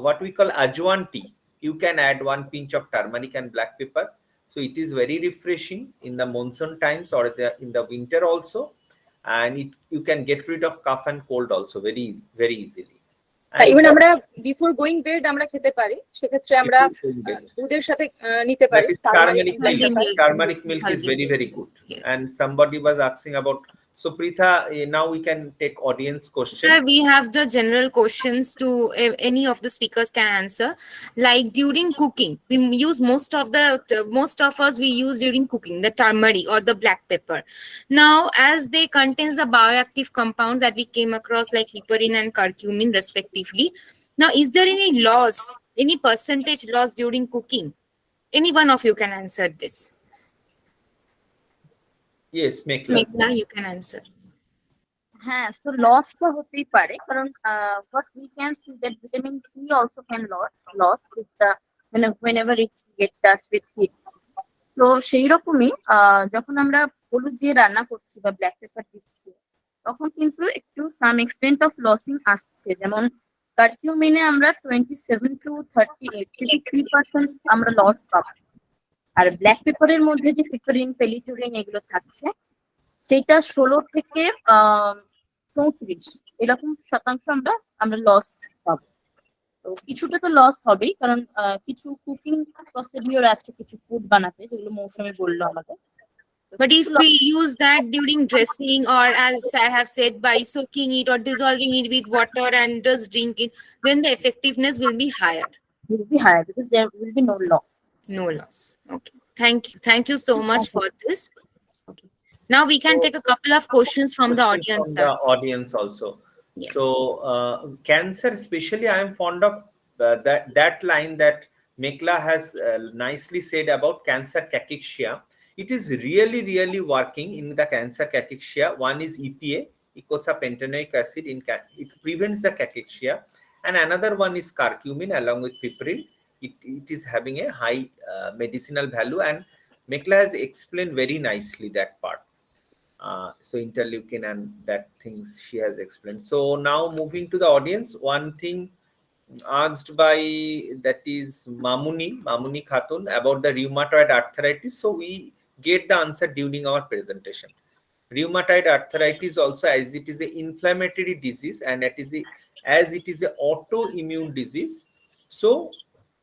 what we call ajwan tea, you can add 1 pinch of turmeric and black pepper. So it is very refreshing in the monsoon times or in the winter also, and you can get rid of cough and cold also very, very easily. Even আমরা before going bed আমরা খেতে পারি, সেক্ষেত্রে আমরা দুধের সাথে নিতে পারি। Turmeric milk is very, very good. Yes. And somebody was asking about, so Pritha, now we can take audience questions. Sir, we have the general questions to any of the speakers can answer. Like during cooking, we use most of us we use during cooking the turmeric or the black pepper. Now, as they contains the bioactive compounds that we came across like piperine and curcumin respectively. Now, is there any loss, any percentage loss during cooking? Any one of you can answer this. Yes, Mekhola, you can answer. হ্যাঁ, so loss তো হতেই পারে কারণ what we can see that vitamin C also can loss with the whenever it get touched with heat. তো সেই রকমই যখন আমরা হলুদ দিয়ে রান্না করছি বা ব্ল্যাক পেপার দিচ্ছি, তখন কিন্তু একটু সাম এক্সটেন্ট অফ লসিং আসছে। যেমন কারকিউমিনে আমরা 27 to 38 53% আমরা লস পাবো, আর ব্ল্যাক পেপারের মধ্যে যে পিপারিন, পেলিটুরিন এগুলো থাকছে, সেটা 16 থেকে 34 এরকম শতাংশ আমরা লস পাবো। তো কিছুটা তো লস হবেই, কারণ কিছু কুকিং প্রসিডিওর আছে, কিছু ফুড বানাতে, যেগুলো মৌসুমি বললো আমাদের। But if we use that during dressing, or as I have said, by soaking it or dissolving it with water and just drink it, then the effectiveness will be higher. will be higher because there will be no loss. No loss. Okay. Thank you so much for this. Okay. Now we can take a couple of questions from the audience, From sir. the audience also. Yes. So cancer, especially, I am fond of that line that Mekhola has nicely said about cancer cachexia. It is really working in the cancer cachexia. One is EPA, eicosapentaenoic acid. It prevents the cachexia, and another one is curcumin along with piperine. It is having a high medicinal value, and Mekhola has explained very nicely that part. So interleukin and that things she has explained. So now moving to the audience, one thing asked by, that is Mamuni Khatun, about the rheumatoid arthritis. So we get the answer during our presentation. Rheumatoid arthritis also, as it is an inflammatory disease and as it is an autoimmune disease, so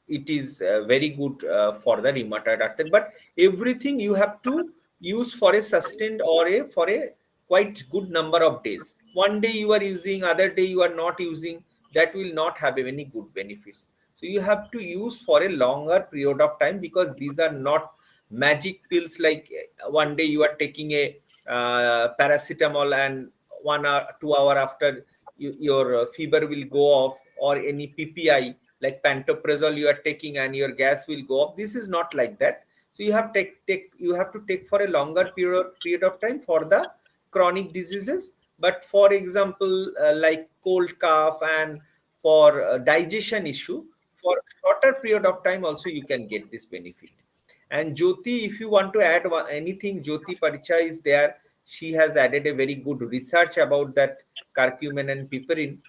it is very good for the rheumatoid arthritis. But everything you have to use for a sustained or for a quite good number of days. One day you are using, other day you are not using, that will not have any good benefits. So you have to use for a longer period of time, because these are not magic pills like one day you are taking a paracetamol and 1 hour 2 hour after your fever will go off, or any PPI like pantoprazole you are taking and your gas will go off. This is not like that. So you have to take for a longer period of time for the chronic diseases. But for example, like cold cough and for digestion issue, for shorter period of time also you can get this benefit. And Jyoti, if you want to add anything, Jyoti Paricha is there. She has added a very good research about that curcumin and piperine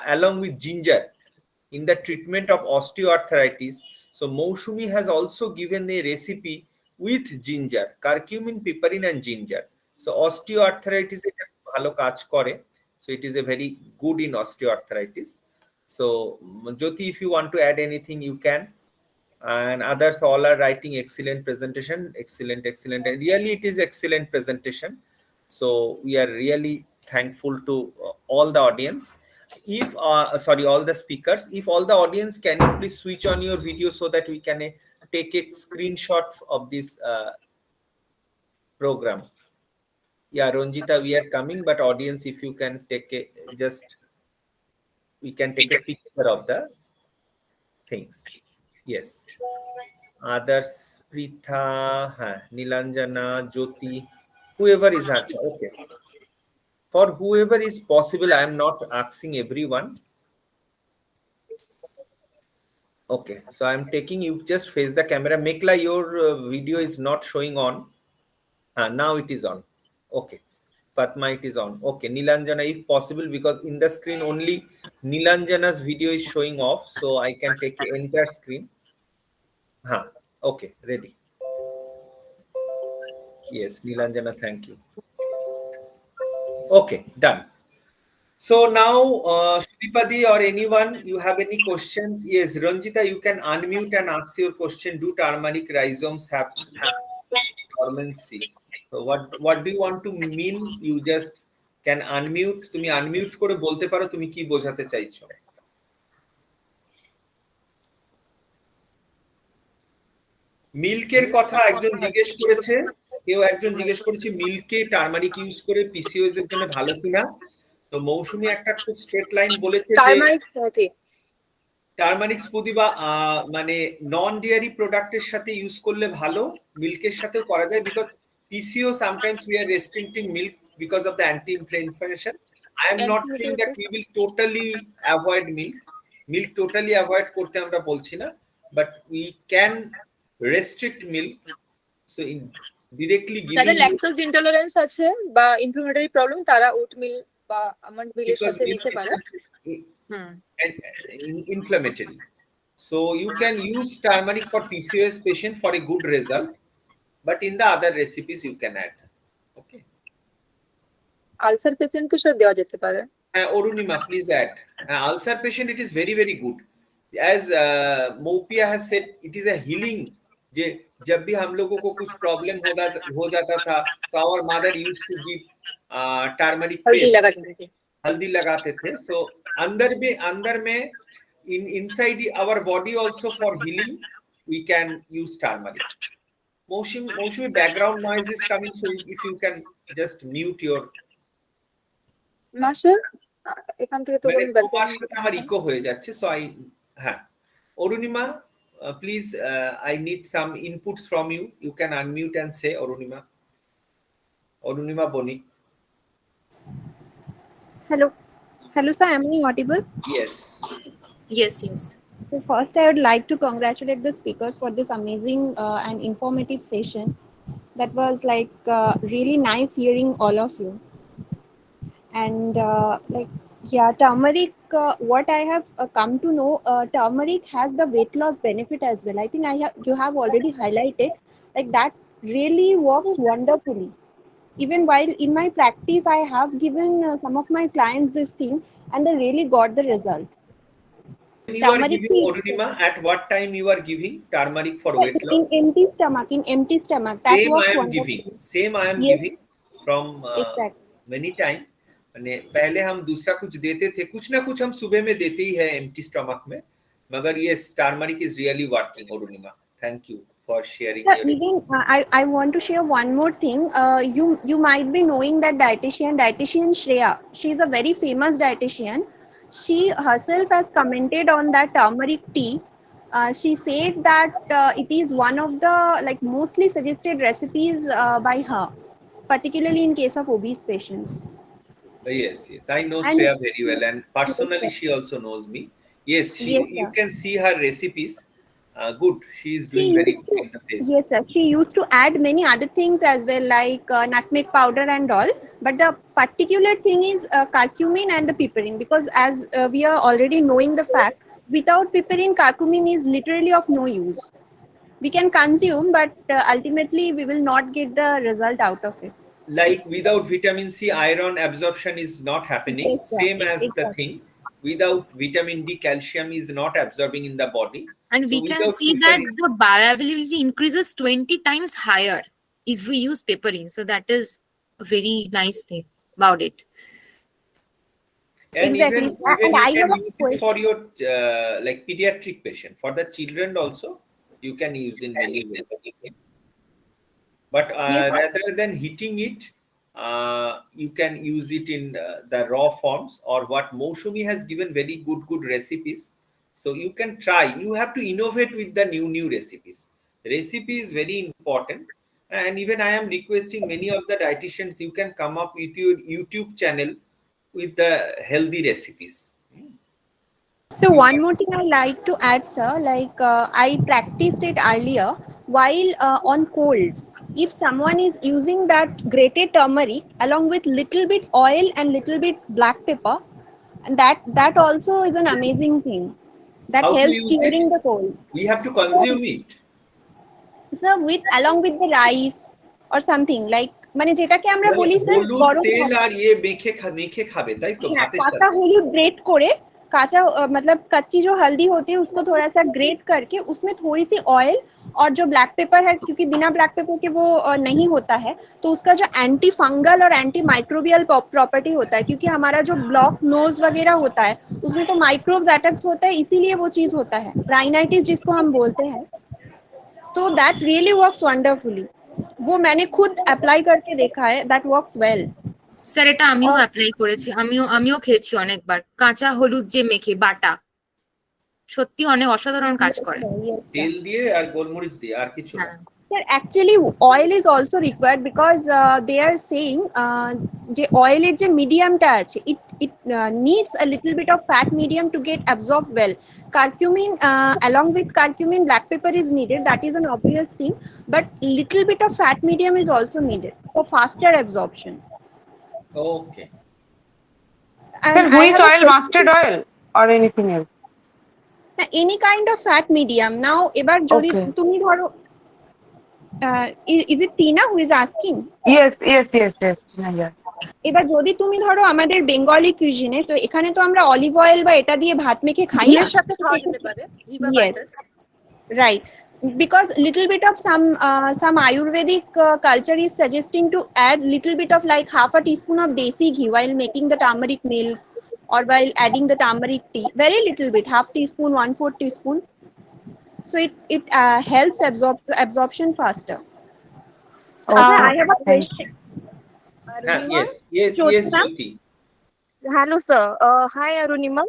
along with ginger in the treatment of osteoarthritis. So Mousumi has also given a recipe with ginger, curcumin, piperine and ginger. So osteoarthritis এটা খুব ভালো কাজ করে. So it is a very good in osteoarthritis. So Jyoti, if you want to add anything, you can. And others all are writing excellent presentation, excellent. And really it is excellent presentation. So we are really thankful to all the audience. If all the speakers, if all the audience, can you please switch on your video so that we can take a screenshot of this program. Yeah, Ronjita, we are coming, but audience, if you can take we can take a picture of the things. Yes. Others, Pritha, Nilanjana, Jyoti, whoever is answer. Okay. For whoever is possible, I am not asking everyone. Okay, so I'm taking, you just face the camera. Mekhola, your video is not showing on. Now it is on. Okay. Padma, it is on. Okay, Nilanjana, if possible, because in the screen only Nilanjana's video is showing off, so I can take the entire screen. Okay, ready. Yes, Nilanjana, thank you. Okay, done. So now, Shripadi or anyone, you have any questions? Yes, Ranjita, you can unmute and ask your question. Do turmeric rhizomes have dormancy? So what do you want to mean? You just can unmute. তুমি unmute করে বলতে পারো তুমি কি বোঝাতে চাইছো। মিল্কের কথা একজন জিজ্ঞেস করেছে, একজন জিজ্ঞেস করেছে মিল্কে টারমারিক ইউজ করে পিসিওএস এর জন্য ভালো কিনা। তো মৌসুমী একটা খুব স্ট্রেট লাইন বলেছে যে টারমারিক স্মুদি বা মানে নন ডেয়ারি প্রোডাক্টের সাথে ইউজ করলে ভালো, মিল্কের সাথেও করা যায়, because PCO sometimes we are restricting milk because of the anti-inflammation. I am not saying that we will totally avoid milk. Milk totally avoid করতে আমরা বলছি না, but we can restrict milk. So in directly যাদের giving milk, lactose intolerance আছে বা inflammatory problem তারা ওট মিল বা almond মিলের because সাথে milk নিতে পারে। is hmm. inflammatory. So you can use turmeric for PCOS patient for a good result, but in the other recipes you can add. Okay. Ulcer পেশেন্টকে সেটা দেওয়া যেতে পারে। Orunima, please add. Ulcer patient, it is very, very good. As Moupia has said, it is a healing. जब भी हम लोगों को कुछ प्रॉब्लम हो जाता था, so our mother used to give turmeric हल्दी paste, लगाते थे। हल्दी लगाते थे. So अंदर में inside our body also for healing, we can use turmeric. Mousumi, background noise is coming, so if you can just mute your. মাসে এখান থেকে তো মানে কোনো তোমার সাথে আমার ইকো হয়ে যাচ্ছে, সো হ্যাঁ, Arunima, please, I need some inputs from you. You can unmute and say Orunima Boni. Hello sir, am I audible? Yes. Yes. So first I would like to congratulate the speakers for this amazing and informative session. That was like really nice hearing all of you. And turmeric, what I have come to know, turmeric has the weight loss benefit as well. I think you have already highlighted, like that really works wonderfully. Even while in my practice, I have given some of my clients this thing and they really got the result. When you are giving, Orunima, at what time you are giving turmeric for weight loss? In empty stomach. That Same works I am wonderfully. giving. Same I am Yes. giving from Exactly. many times. पहले हम दूसरा कुछ देते थे, कुछ ना कुछ हम सुबह में देते ही है एम्प्टी स्टमक में, मगर ये turmeric is really working. Orunima, thank you for sharing. Sir, even I want to share one more thing. You might be knowing that dietitian Shreya. She is a very famous dietitian. She herself has commented on that turmeric tea. She said that it is one of the like mostly suggested recipes by her, particularly in case of obese patients. Yes, I know And Shreya very well, and yes, personally sir. she also knows me. Yes, Yes, you sir. can see her recipes. Good, she is She doing very used good to, in the Facebook. yes, sir. She used to add many other things as well, like nutmeg powder and all. But the particular thing is curcumin and the piperine, because as we are already knowing the fact, without piperine, curcumin is literally of no use. We can consume, but ultimately we will not get the result out of it. Like without vitamin C, iron absorption is not happening. Yes, sir. Same as the Exactly. thing. Without vitamin D, calcium is not absorbing in the body. And So we can without see that piperine, the bioavailability increases 20 times higher if we use piperine. So that is a very nice thing about it. and Exactly. even And you I can have a use it question. for your like pediatric patient. For the children also, you can use in many ways. But Yes, rather than heating it, you can use it in the raw forms, or what Mousumi has given very good recipes. So you can try. You have to innovate with the new recipes. Recipe is very important, and even I am requesting many of the dietitians, you can come up with your YouTube channel with the healthy recipes. So one more thing I like to add, sir, like I practiced it earlier while on cold. If someone is using that grated turmeric along with little bit oil and little bit black pepper, and that also is an amazing thing. That How to helps use during it? the cold. We have to consume it. Sir, along with the rice or something like মানে যেটাকে আমরা মানে বলি sir হলুদ গরম তেল ভাত। আর মেখে খাবে, তাই তো, हाँ, ভাতের काचा সাথে। हलूद ग्रेट करे, काचा मतलब कच्ची जो हल्दी होती है उसको थोड़ा सा ग्रेट करके उसमें थोड़ी सी ऑयल और जो ब्लैक पेपर है, क्योंकि बिना ब्लैक पेपर के वो नहीं होता है, तो उसका जो एंटी फंगल और एंटी माइक्रोबियल प्रॉपर्टी होता है, क्योंकि हमारा जो ब्लॉक नोज वगैरह होता है उसमें तो माइक्रोब्स अटैक्स होता है, इसीलिए वो चीज होता है राइनाइटिस जिसको हम बोलते हैं। तो दैट रियली वर्क्स वंडरफुली, वो मैंने खुद अप्लाई करके देखा है, दैट वर्क्स वेल। স্যার এটা আমিও অ্যাপ্লাই করেছি, আমিও খেয়েছি অনেকবার, কাঁচা হলুদ যে মেখে বাটা, সত্যি অনেক অসাধারণ কাজ করে। তেল দিয়ে আর গোলমরিচ দিয়ে, আর কিছু না। Sir, actually, oil is also required because they are saying যে oil যে mediumটা আছে, it needs a little bit of fat medium to get absorbed well. Curcumin, along with curcumin, black pepper is needed. That is an obvious thing, but little bit of fat medium is also needed for faster absorption. Okay. And Sir, I which have a oil? Mustard oil or anything else? any kind of fat medium. Now, এবার যদি Okay. তুমি ধরো, is it Tina who is asking? Yes. Yeah. এবার যদি তুমি ধরো আমাদের Bengali কুইজিনে, তো এখানে তো আমরা অলিভ অয়েল বা এটা দিয়ে ভাত মেখে খাই না। ঘিয়ের সাথে খাওয়া যেতে পারে, ঘি বা Yes, butter। right. Because little bit of some Ayurvedic culture is suggesting to add little bit of like half a teaspoon of desi ghee while making the turmeric milk or while adding the turmeric tea. Very little bit, half teaspoon, 1/4 teaspoon. So it helps absorption faster. Okay. I have a Thank you. question. Arunima? Yes, Jyoti ma'am? Jyoti. Hello, sir. Hi, Arunima.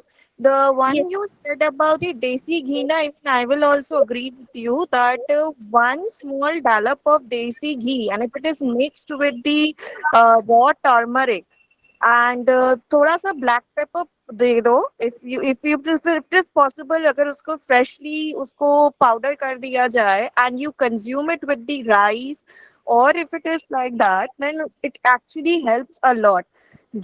The one Yes. you said about the desi ghee, na, even I will also agree with you that one small dollop of desi ghee, and if it is mixed with the raw turmeric and thoda sa black pepper de do, if it is possible, agar usko freshly usko powder kar diya jaye and you consume it with the rice, or if it is like that, then it actually helps a lot.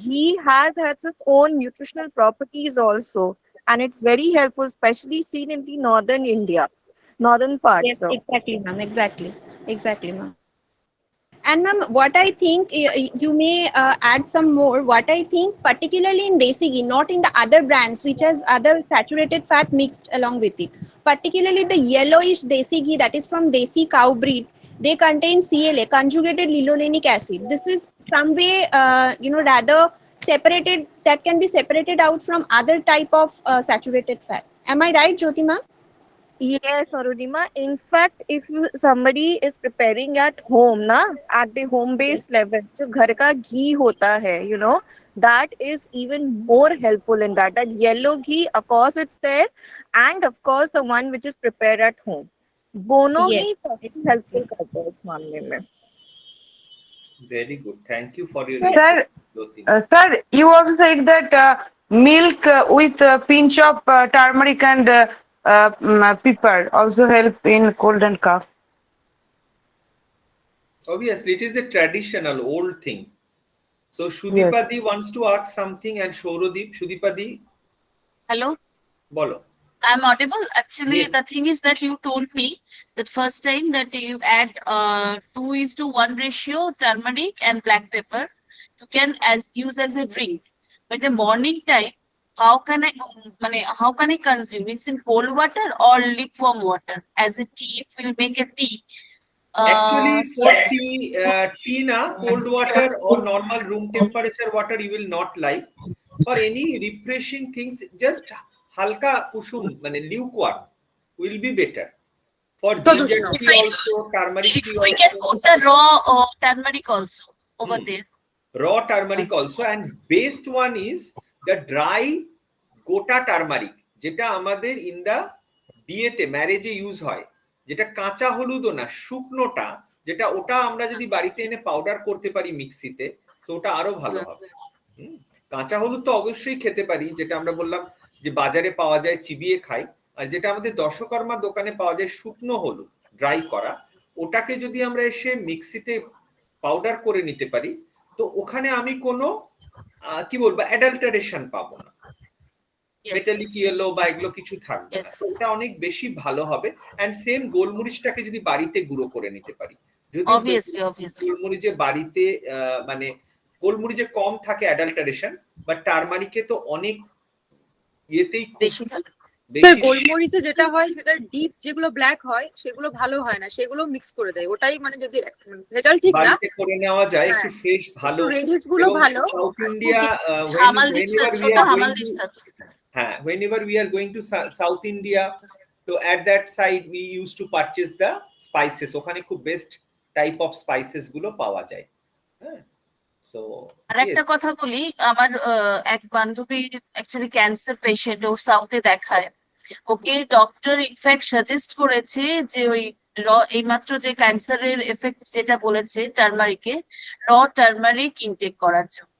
Ghee has its own nutritional properties also, and it's very helpful, especially seen in the northern India, northern parts. Yes, exactly, ma'am. Exactly, ma'am. And ma'am, what I think you may add some more. What I think, particularly in desi ghee, not in the other brands which has other saturated fat mixed along with it. Particularly the yellowish desi ghee that is from desi cow breed, they contain CLA, conjugated linolenic acid. This is some way, rather separated. That can be separated out from other type of saturated fat. Am I right, Jyoti ma'am? Yes, Arunima. In fact, if somebody is preparing at home, na, at the home-based level, जो घर का घी होता है, that is even more helpful in that. That yellow ghee, of course, it's there, and of course, the one which is prepared at home. दोनों Yes. ही काफी helpful करते हैं इस मामले में. Very good. Thank you for your Sir, input, Jyoti. Sir, you also said that milk with a pinch of turmeric and pepper also help in cold and cough. Obviously, it is a traditional old thing. So Shudipadi wants to ask something, and Shourodip, Shudipadi, Hello, bolo. I'm audible. Actually, Yes. the thing is that you told me that first time that you add 2:1 ratio turmeric and black pepper. You can use as a drink. But the morning time, how can I consume? It's in cold water or lukewarm water? As a tea, if we'll make a tea. Actually, So for tea na, cold water or normal room temperature water you will not like. For any refreshing things, just halka kusum, lukewarm will be better. For ginger tea also, turmeric if tea we can also, put the raw turmeric also over there. raw turmeric also, and best one is the dry গোটা turmeric, যেটা আমাদের in the বিয়েতে ম্যারেজে use হয়, যেটা কাঁচা হলুদও না, শুকনোটা, যেটা ওটা আমরা যদি বাড়িতে এনে পাউডার করতে পারি মিক্সিতে, তো ওটা আরো ভালো হবে। কাঁচা হলুদ তো অবশ্যই খেতে পারি, যেটা আমরা বললাম যে বাজারে পাওয়া যায়, চিবিয়ে খাই, আর যেটা আমাদের দশকর্মা দোকানে পাওয়া যায় শুকনো হলুদ ড্রাই করা, ওটাকে যদি আমরা এসে মিক্সিতে পাউডার করে নিতে পারি, তো ওখানে আমি কোনো কি বলবো অ্যাডাল্টারেশন পাবো না, মেটালিক ইয়েলো বা এগুলো কিছু থাকবে না, তো ওটা অনেক বেশি ভালো হবে। এন্ড সেম গোলমরিচটাকে যদি বাড়িতে গুঁড়ো করে নিতে পারি, যদি গোলমরিচে বাড়িতে মানে গোলমরিচে কম থাকে অ্যাডাল্টারেশন, বাট টারমারিকে তো অনেক ইয়েতেই বেশি থাকে। স্যার গোলমরিচে যেটা হয় সেটা ডিপ যেগুলো ব্ল্যাক হয় সেগুলো ভালো হয় না, সেগুলো মিক্স করে দেয়, ওটাই মানে যদি রেজাল্ট ঠিক না বাড়িতে করে নেওয়া যায় একটু ফ্রেশ ভালো। রেডিশ গুলো ভালো। South India whenever we are going to South India, so at that side we used to purchase the spices, ওখানে খুব বেস্ট টাইপ অফ স্পাইসেস গুলো পাওয়া যায়। হ্যাঁ, সো আর একটা কথা বলি, আমার এক বান্ধবী অ্যাকচুয়ালি ক্যান্সার পেশেন্ট, ও সাউথে দেখায়, ওকে ডক্টর ইনফ্যাক্ট সাজেস্ট করেছে যে ওই এইমাত্র যে ক্যান্সারের এফেক্ট যেটা বলেছে টার্মারিকে, টার্মারিক ইনটেক করার জন্য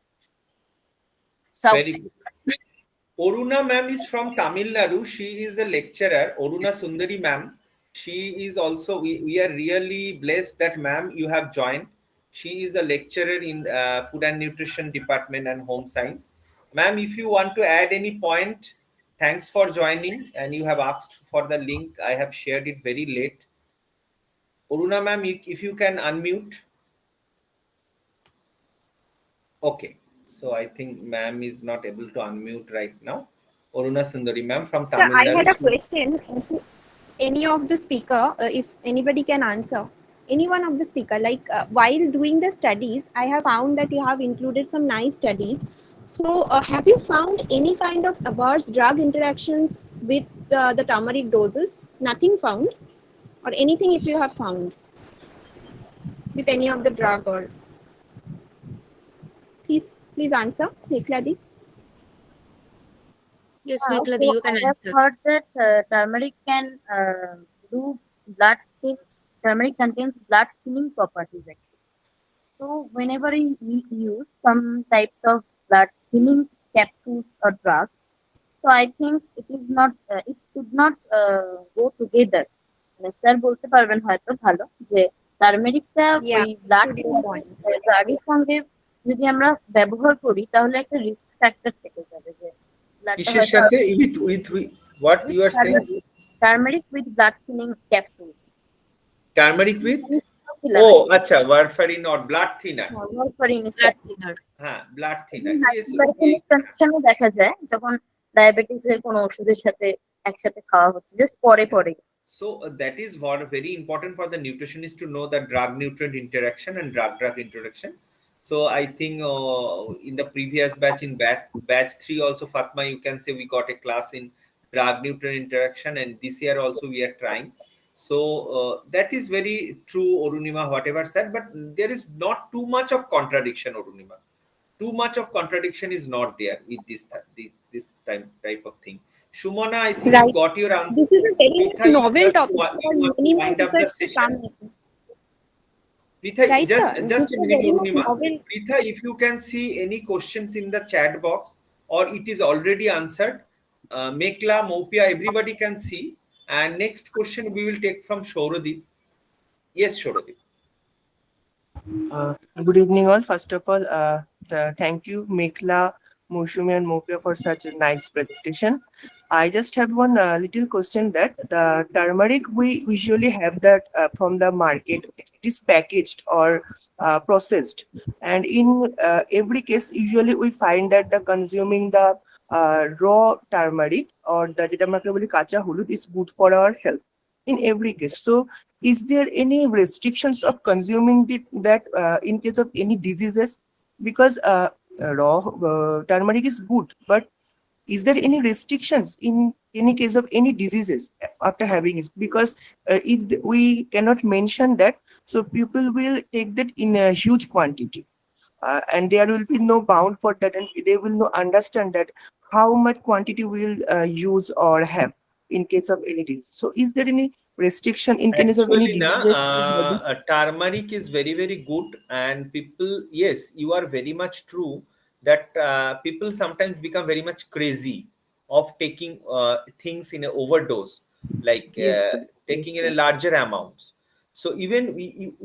south Very good. Oruna ma'am is from Tamil Nadu. She is a lecturer. Oruna Sundari ma'am. She is also, we are really blessed that ma'am you have joined. She is a lecturer in food and nutrition department and home science. Ma'am, if you want to add any point, thanks for joining, and you have asked for the link. I have shared it very late. Oruna ma'am, if you can unmute. Okay, so I think ma'am is not able to unmute right now. Oruna Sundari ma'am from Sir, Tamil I Nadu. had a question. Any of the speaker, if anybody can answer, any one of the speaker, like while doing the studies, I have found that you have included some nice studies. So have you found any kind of adverse drug interactions with the turmeric doses? Nothing found? Or anything if you have found with any of the drug? Or please answer, Mekhola. Yes, So Mekhola, you can I have answer. heard that turmeric can do blood thin. Turmeric contains blood thinning properties actually. So whenever we use some types of blood thinning capsules or drugs, so I think it is not, it should not go together. মানে sir বলতে পারবেন হয়তো ভালো যে টার্মেরিকটা Yeah, ওই blood to your point. ড্রাগের সঙ্গে যদি আমরা ব্যবহার করি তাহলে একটা রিস্ক ফ্যাক্টর থেকে যাবে যে ব্লাডটা কিসের হয়তো সাথে with what you are saying? Turmeric with blood thinning capsules Turmeric with oh acha warfarin or blood thinner. Blood thinner. হ্যাঁ, blood thinner. Yes, হাইপারটেনশনের কন্ডিশনে দেখা যায় যখন ডায়াবেটিসের কোনো ওষুধের সাথে একসাথে খাওয়া হচ্ছে জাস্ট পরে পরে so that is what very important for the nutritionist to know the drug nutrient interaction and drug interaction. So I think in the previous batch, in batch 3 also, Fatma, you can say we got a class in drug nutrient interaction, and this year also we are trying. So that is very true, Orunima, whatever said, but there is not too much of contradiction, Orunima. Too much of contradiction is not there with this type of thing. Shumona, I think you Right. got your answer. This is a very Pritha, you novel just topic want for to many more wind up the research to session. come. Pritha, Right, just sir. just This a is minute, very much Urunima. novel. Pritha, if you can see any questions in the chat box or it is already answered, Mekhola, Moupia, everybody can see. And next question we will take from Shauradip. Yes, Shauradip. Good evening, all. First of all, thank you, Mekhola, Mousumi, and Moupia for such a nice presentation. I just have one little question that the turmeric we usually have that from the market. It is packaged or processed, and in every case, usually we find that the consuming the raw turmeric or the যেটা আমরা বলি কাঁচা হলুদ is good for our health in every case. So is there any restrictions of consuming that in case of any diseases? Because raw turmeric is good, but is there any restrictions in any case of any diseases after having it? Because if we cannot mention that, so people will take that in a huge quantity. And there will be no bound for that, and they will not understand that how much quantity we will use or have in case of any disease. So is there any restriction in case of any Actually, diseases? turmeric is very, very good, and people, yes, you are very much true that people sometimes become very much crazy of taking things in an overdose, like Yes, taking in a larger amounts. So even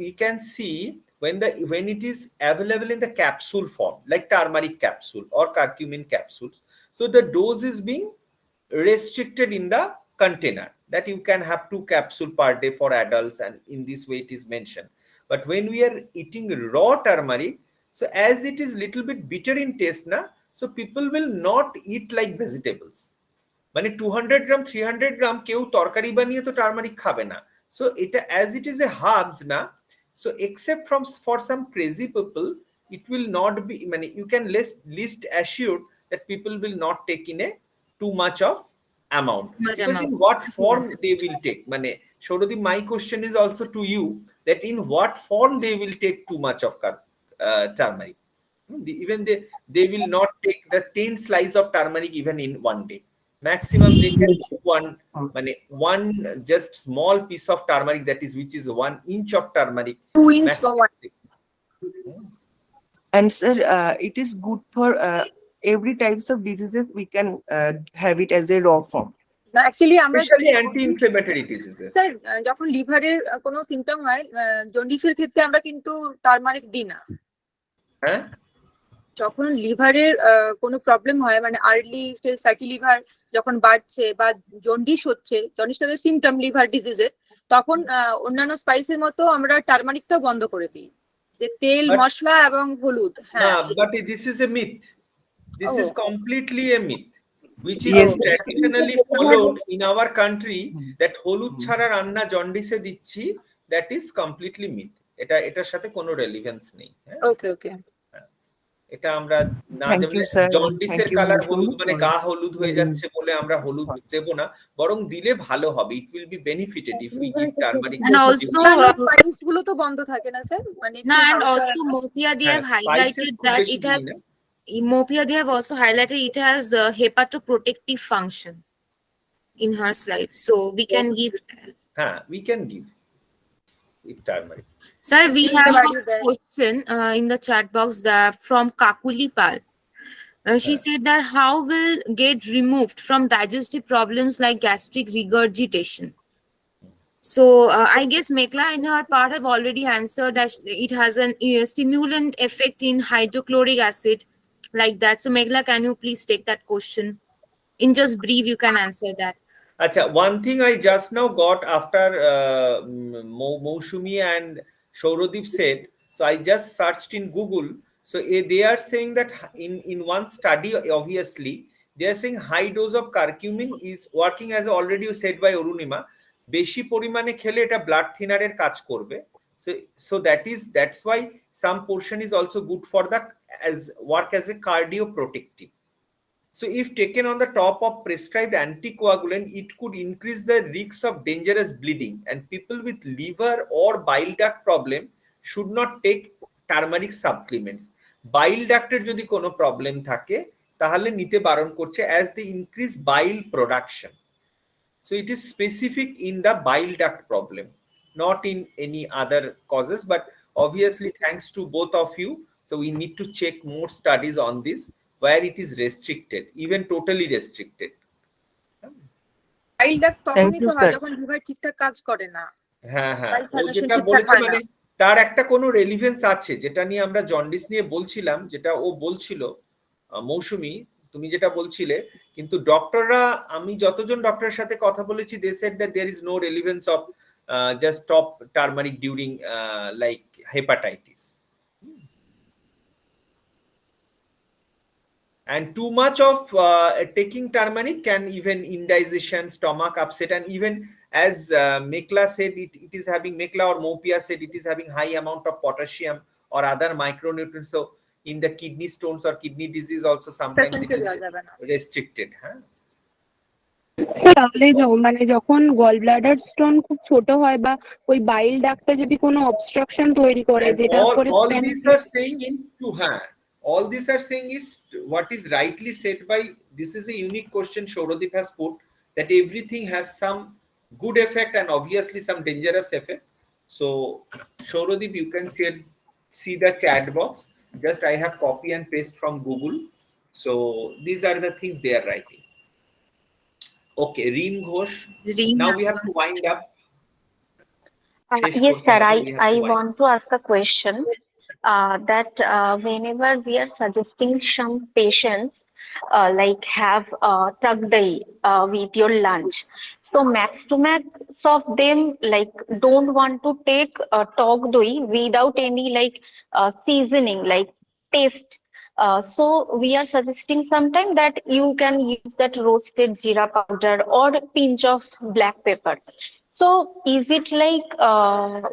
we can see when it is available in the capsule form, like turmeric capsule or curcumin capsules, so the dose is being restricted in the container that you can have 2 capsules per day for adults, and in this way it is mentioned. But when we are eating raw turmeric, so as it is little bit bitter in taste na, so people will not eat like vegetables. মানে 200 গ্রাম 300 গ্রাম কেউ তরকারি বানিয়ে তো turmeric খাবে না, so এটা as it is a herbs না, so except from for some crazy people it will not be, মানে you can least assured that people will not take in a too much of amount, because in what form they will take, মানে Shauradip, my question is also to you that in what form they will take too much of turmeric. Even they will not take the 10 slice of turmeric even in one day. Maximum they can give one just small piece of turmeric, that is which is 1 inch of turmeric. 2 inch for one. And sir, it is good for every types of diseases. We can have it as a raw form. Actually আমরা Especially anti-inflammatory diseases. Sir যখন লিভারের কোনো symptom হয় জন্ডিসের ক্ষেত্রে আমরা কিন্তু turmeric দিই না। হ্যাঁ, যখন লিভারের কোনো প্রবলেম হয় মানে আর্লি স্টেজ ফ্যাটি লিভার যখন বাড়ছে বা জন্ডিস হচ্ছে, জন্ডিস হচ্ছে সিমটম লিভার ডিজিজের, তখন অন্যান্য স্পাইসের মতো আমরা টার্মারিকটা বন্ধ করে দিই, যে তেল মশলা এবং হলুদ। হ্যাঁ, but this is a myth. This is completely a myth, which is Yes. traditionally followed in our country, that হলুদ ছাড়া রান্না জন্ডিসে দিচ্ছি, that is completely myth. এটার সাথে কোনো রেলেভেন্স নেই। ওকে ওকে, এটা আমরা না জন্ডিসের কালার হলুদ মানে গা হলুদ হয়ে যাচ্ছে বলে আমরা হলুদ দেব না, বরং দিলে ভালো হবে। It will be benefited if we give turmeric. And also spice গুলো তো বন্ধ থাকে না স্যার, মানে no, and also Moupia they have highlighted that it has Moupia they have also highlighted it has hepatoprotective function in her slide, so we can give we can give it turmeric. Sir, we have a question in the chat box that from Kakuli Pal. She said that how will get removed from digestive problems like gastric regurgitation? So I guess Mekhola in her part have already answered that it has an stimulant effect in hydrochloric acid like that. So Mekhola, can you please take that question? In just brief, you can answer that. Acha, one thing I just now got after Mousumi and Shaurodip said, so I just searched in Google. So they are saying that in one study, obviously, they are saying high dose of curcumin is working, as already said by Orunima. বেশি পরিমাণে খেলে এটা blood থিনারের কাজ করবে। So that's why some portion is also good for the work as a cardioprotective. So if taken on the top of prescribed anticoagulant, it could increase the risk of dangerous bleeding, and people with liver or bile duct problem should not take turmeric supplements. Bile ducter যদি কোনো problem থাকে তাহলে নিতে বারণ করছে, as they increase bile production. So it is specific in the bile duct problem, not in any other causes. But obviously, thanks to both of you, so we need to check more studies on this, where it is restricted, even totally restricted. Bile duct তখনই তো হয় যখন liver ঠিকঠাক কাজ করে না। হ্যাঁ হ্যাঁ, ও যেটা বলেছে মানে তার একটা কোনো রেলিভেন্স আছে, যেটা নিয়ে আমরা জন্ডিস নিয়ে বলছিলাম, যেটা ও বলছিল মৌসুমী, তুমি যেটা বলছিলে, কিন্তু ডক্টররা, আমি যতজন ডক্টরের সাথে কথা বলেছি, they said that there is no relevance of just stop turmeric during like hepatitis. And too much of taking turmeric can even indigestion, stomach upset, and even as Mekhola said, it is having, Mekhola or Moupia said it is having high amount of potassium or other micronutrients. So in the kidney stones or kidney disease also sometimes it is restricted. তাহলে মানে যখন gall bladder stone খুব ছোট হয় বা ওই বাইল ডাক্টে যদি কোনো অবস্ট্রাকশন তৈরি করে, যেটা করে all these are saying in two hand. All these are saying is what is rightly said by, this is a unique question Shaurodip has put, that everything has some good effect and obviously some dangerous effect. So Shaurodip, you can see the chat box. Just I have copy and paste from Google. So these are the things they are writing. Okay, Reem Ghosh. Now we have to wind up. Yes, sir. I want to ask a question. That whenever we are suggesting some patients like have tug day with your lunch, so max to max of them like don't want to take tog doi without any like seasoning, like taste. So we are suggesting sometime that you can use that roasted jeera powder or a pinch of black pepper. So is it like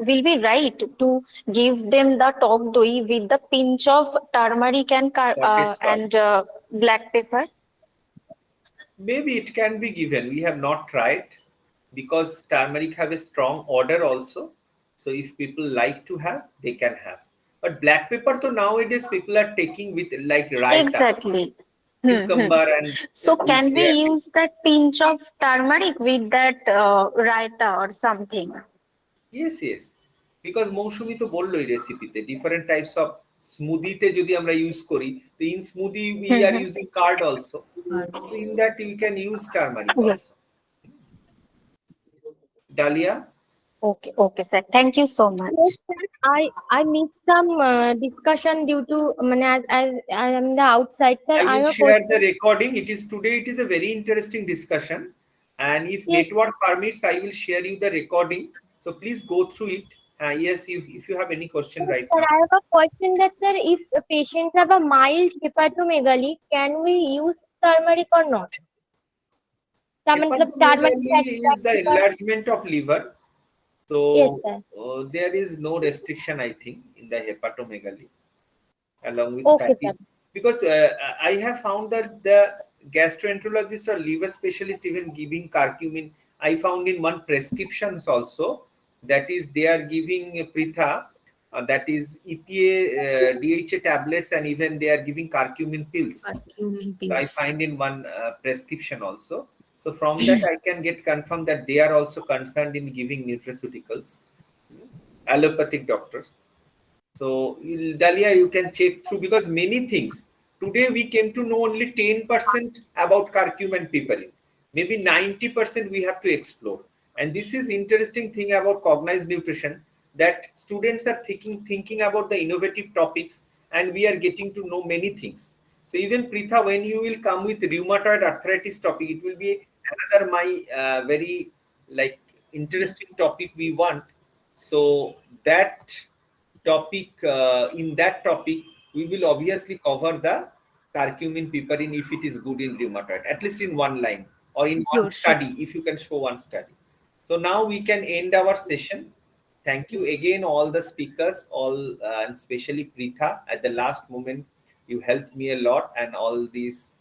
will be right to give them the tog doi with the pinch of turmeric and black pepper? Maybe it can be given. We have not tried, because turmeric have a strong odor also. So if people like to have, they can have. But black pepper, so nowadays people are taking with like raita. Exactly. cucumber and So is can we there. use that pinch of turmeric with that raita or something? Yes, yes. Because মৌসুমি তো বললোই রেসিপিতে different types of স্মুদিতে যদি আমরা use করি, তো in smoothie we are using card also, so in that you can use turmeric Yes. also. Dalia? Okay, sir. Thank you so much. Yes, sir. I missed some discussion due to as I am the outside, sir. I I will have a share the question. recording. It is a very interesting discussion, and if Yes. network permits, I will share you the recording. So please go through it. Yes, if you have any question right Sir, now. I have a question that, sir, if patients have a mild hepatomegaly, can we use turmeric or not? Hepatomegaly is the enlargement of liver. So Yes, sir. there is no restriction, I think, in the hepatomegaly along with Okay, fatty. sir. Because I have found that the gastroenterologist or liver specialist even giving curcumin, I found in one prescriptions also, that is they are giving pritha, that is EPA, DHA tablets, and even they are giving curcumin pills. So I find in one prescription also. So from that I can get confirmed that they are also concerned in giving nutraceuticals, allopathic doctors. So Dalia, you can check through, because many things. Today we came to know only 10% about curcumin and piperine. Maybe 90% we have to explore. And this is interesting thing about cognized nutrition, that students are thinking about the innovative topics, and we are getting to know many things. So even Pritha, when you will come with rheumatoid arthritis topic, it will be another my very like interesting topic we want. So that topic, in that topic, we will obviously cover the curcumin piperine if it is good in rheumatoid, at least in one line or in one study, if you can show one study. So now we can end our session. Thank you again, all the speakers, and especially Pritha. At the last moment, you helped me a lot, and all these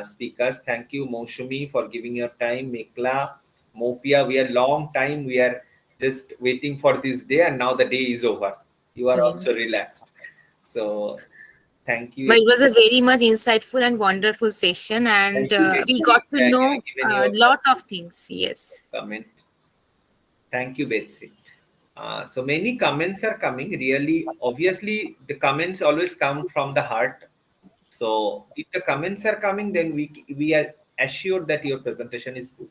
speakers. Thank you, Mousumi, for giving your time. Mekhola, Moupia, we are long time. We are just waiting for this day, and now the day is over. You are also relaxed. So thank you. But it was a very much insightful and wonderful session, and Thank you, we Betsy. got to know Given a your lot of things. Yes. comment. Thank you, Betsy. So many comments are coming. Really, obviously, the comments always come from the heart. So if the comments are coming, then we are assured that your presentation is good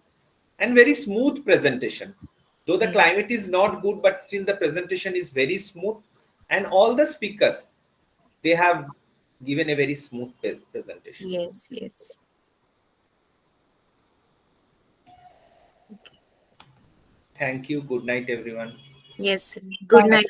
and very smooth presentation. Though the climate is not good, but still the presentation is very smooth, and all the speakers, they have given a very smooth presentation. Yes. Thank you. Good night, everyone. Yes. Good night.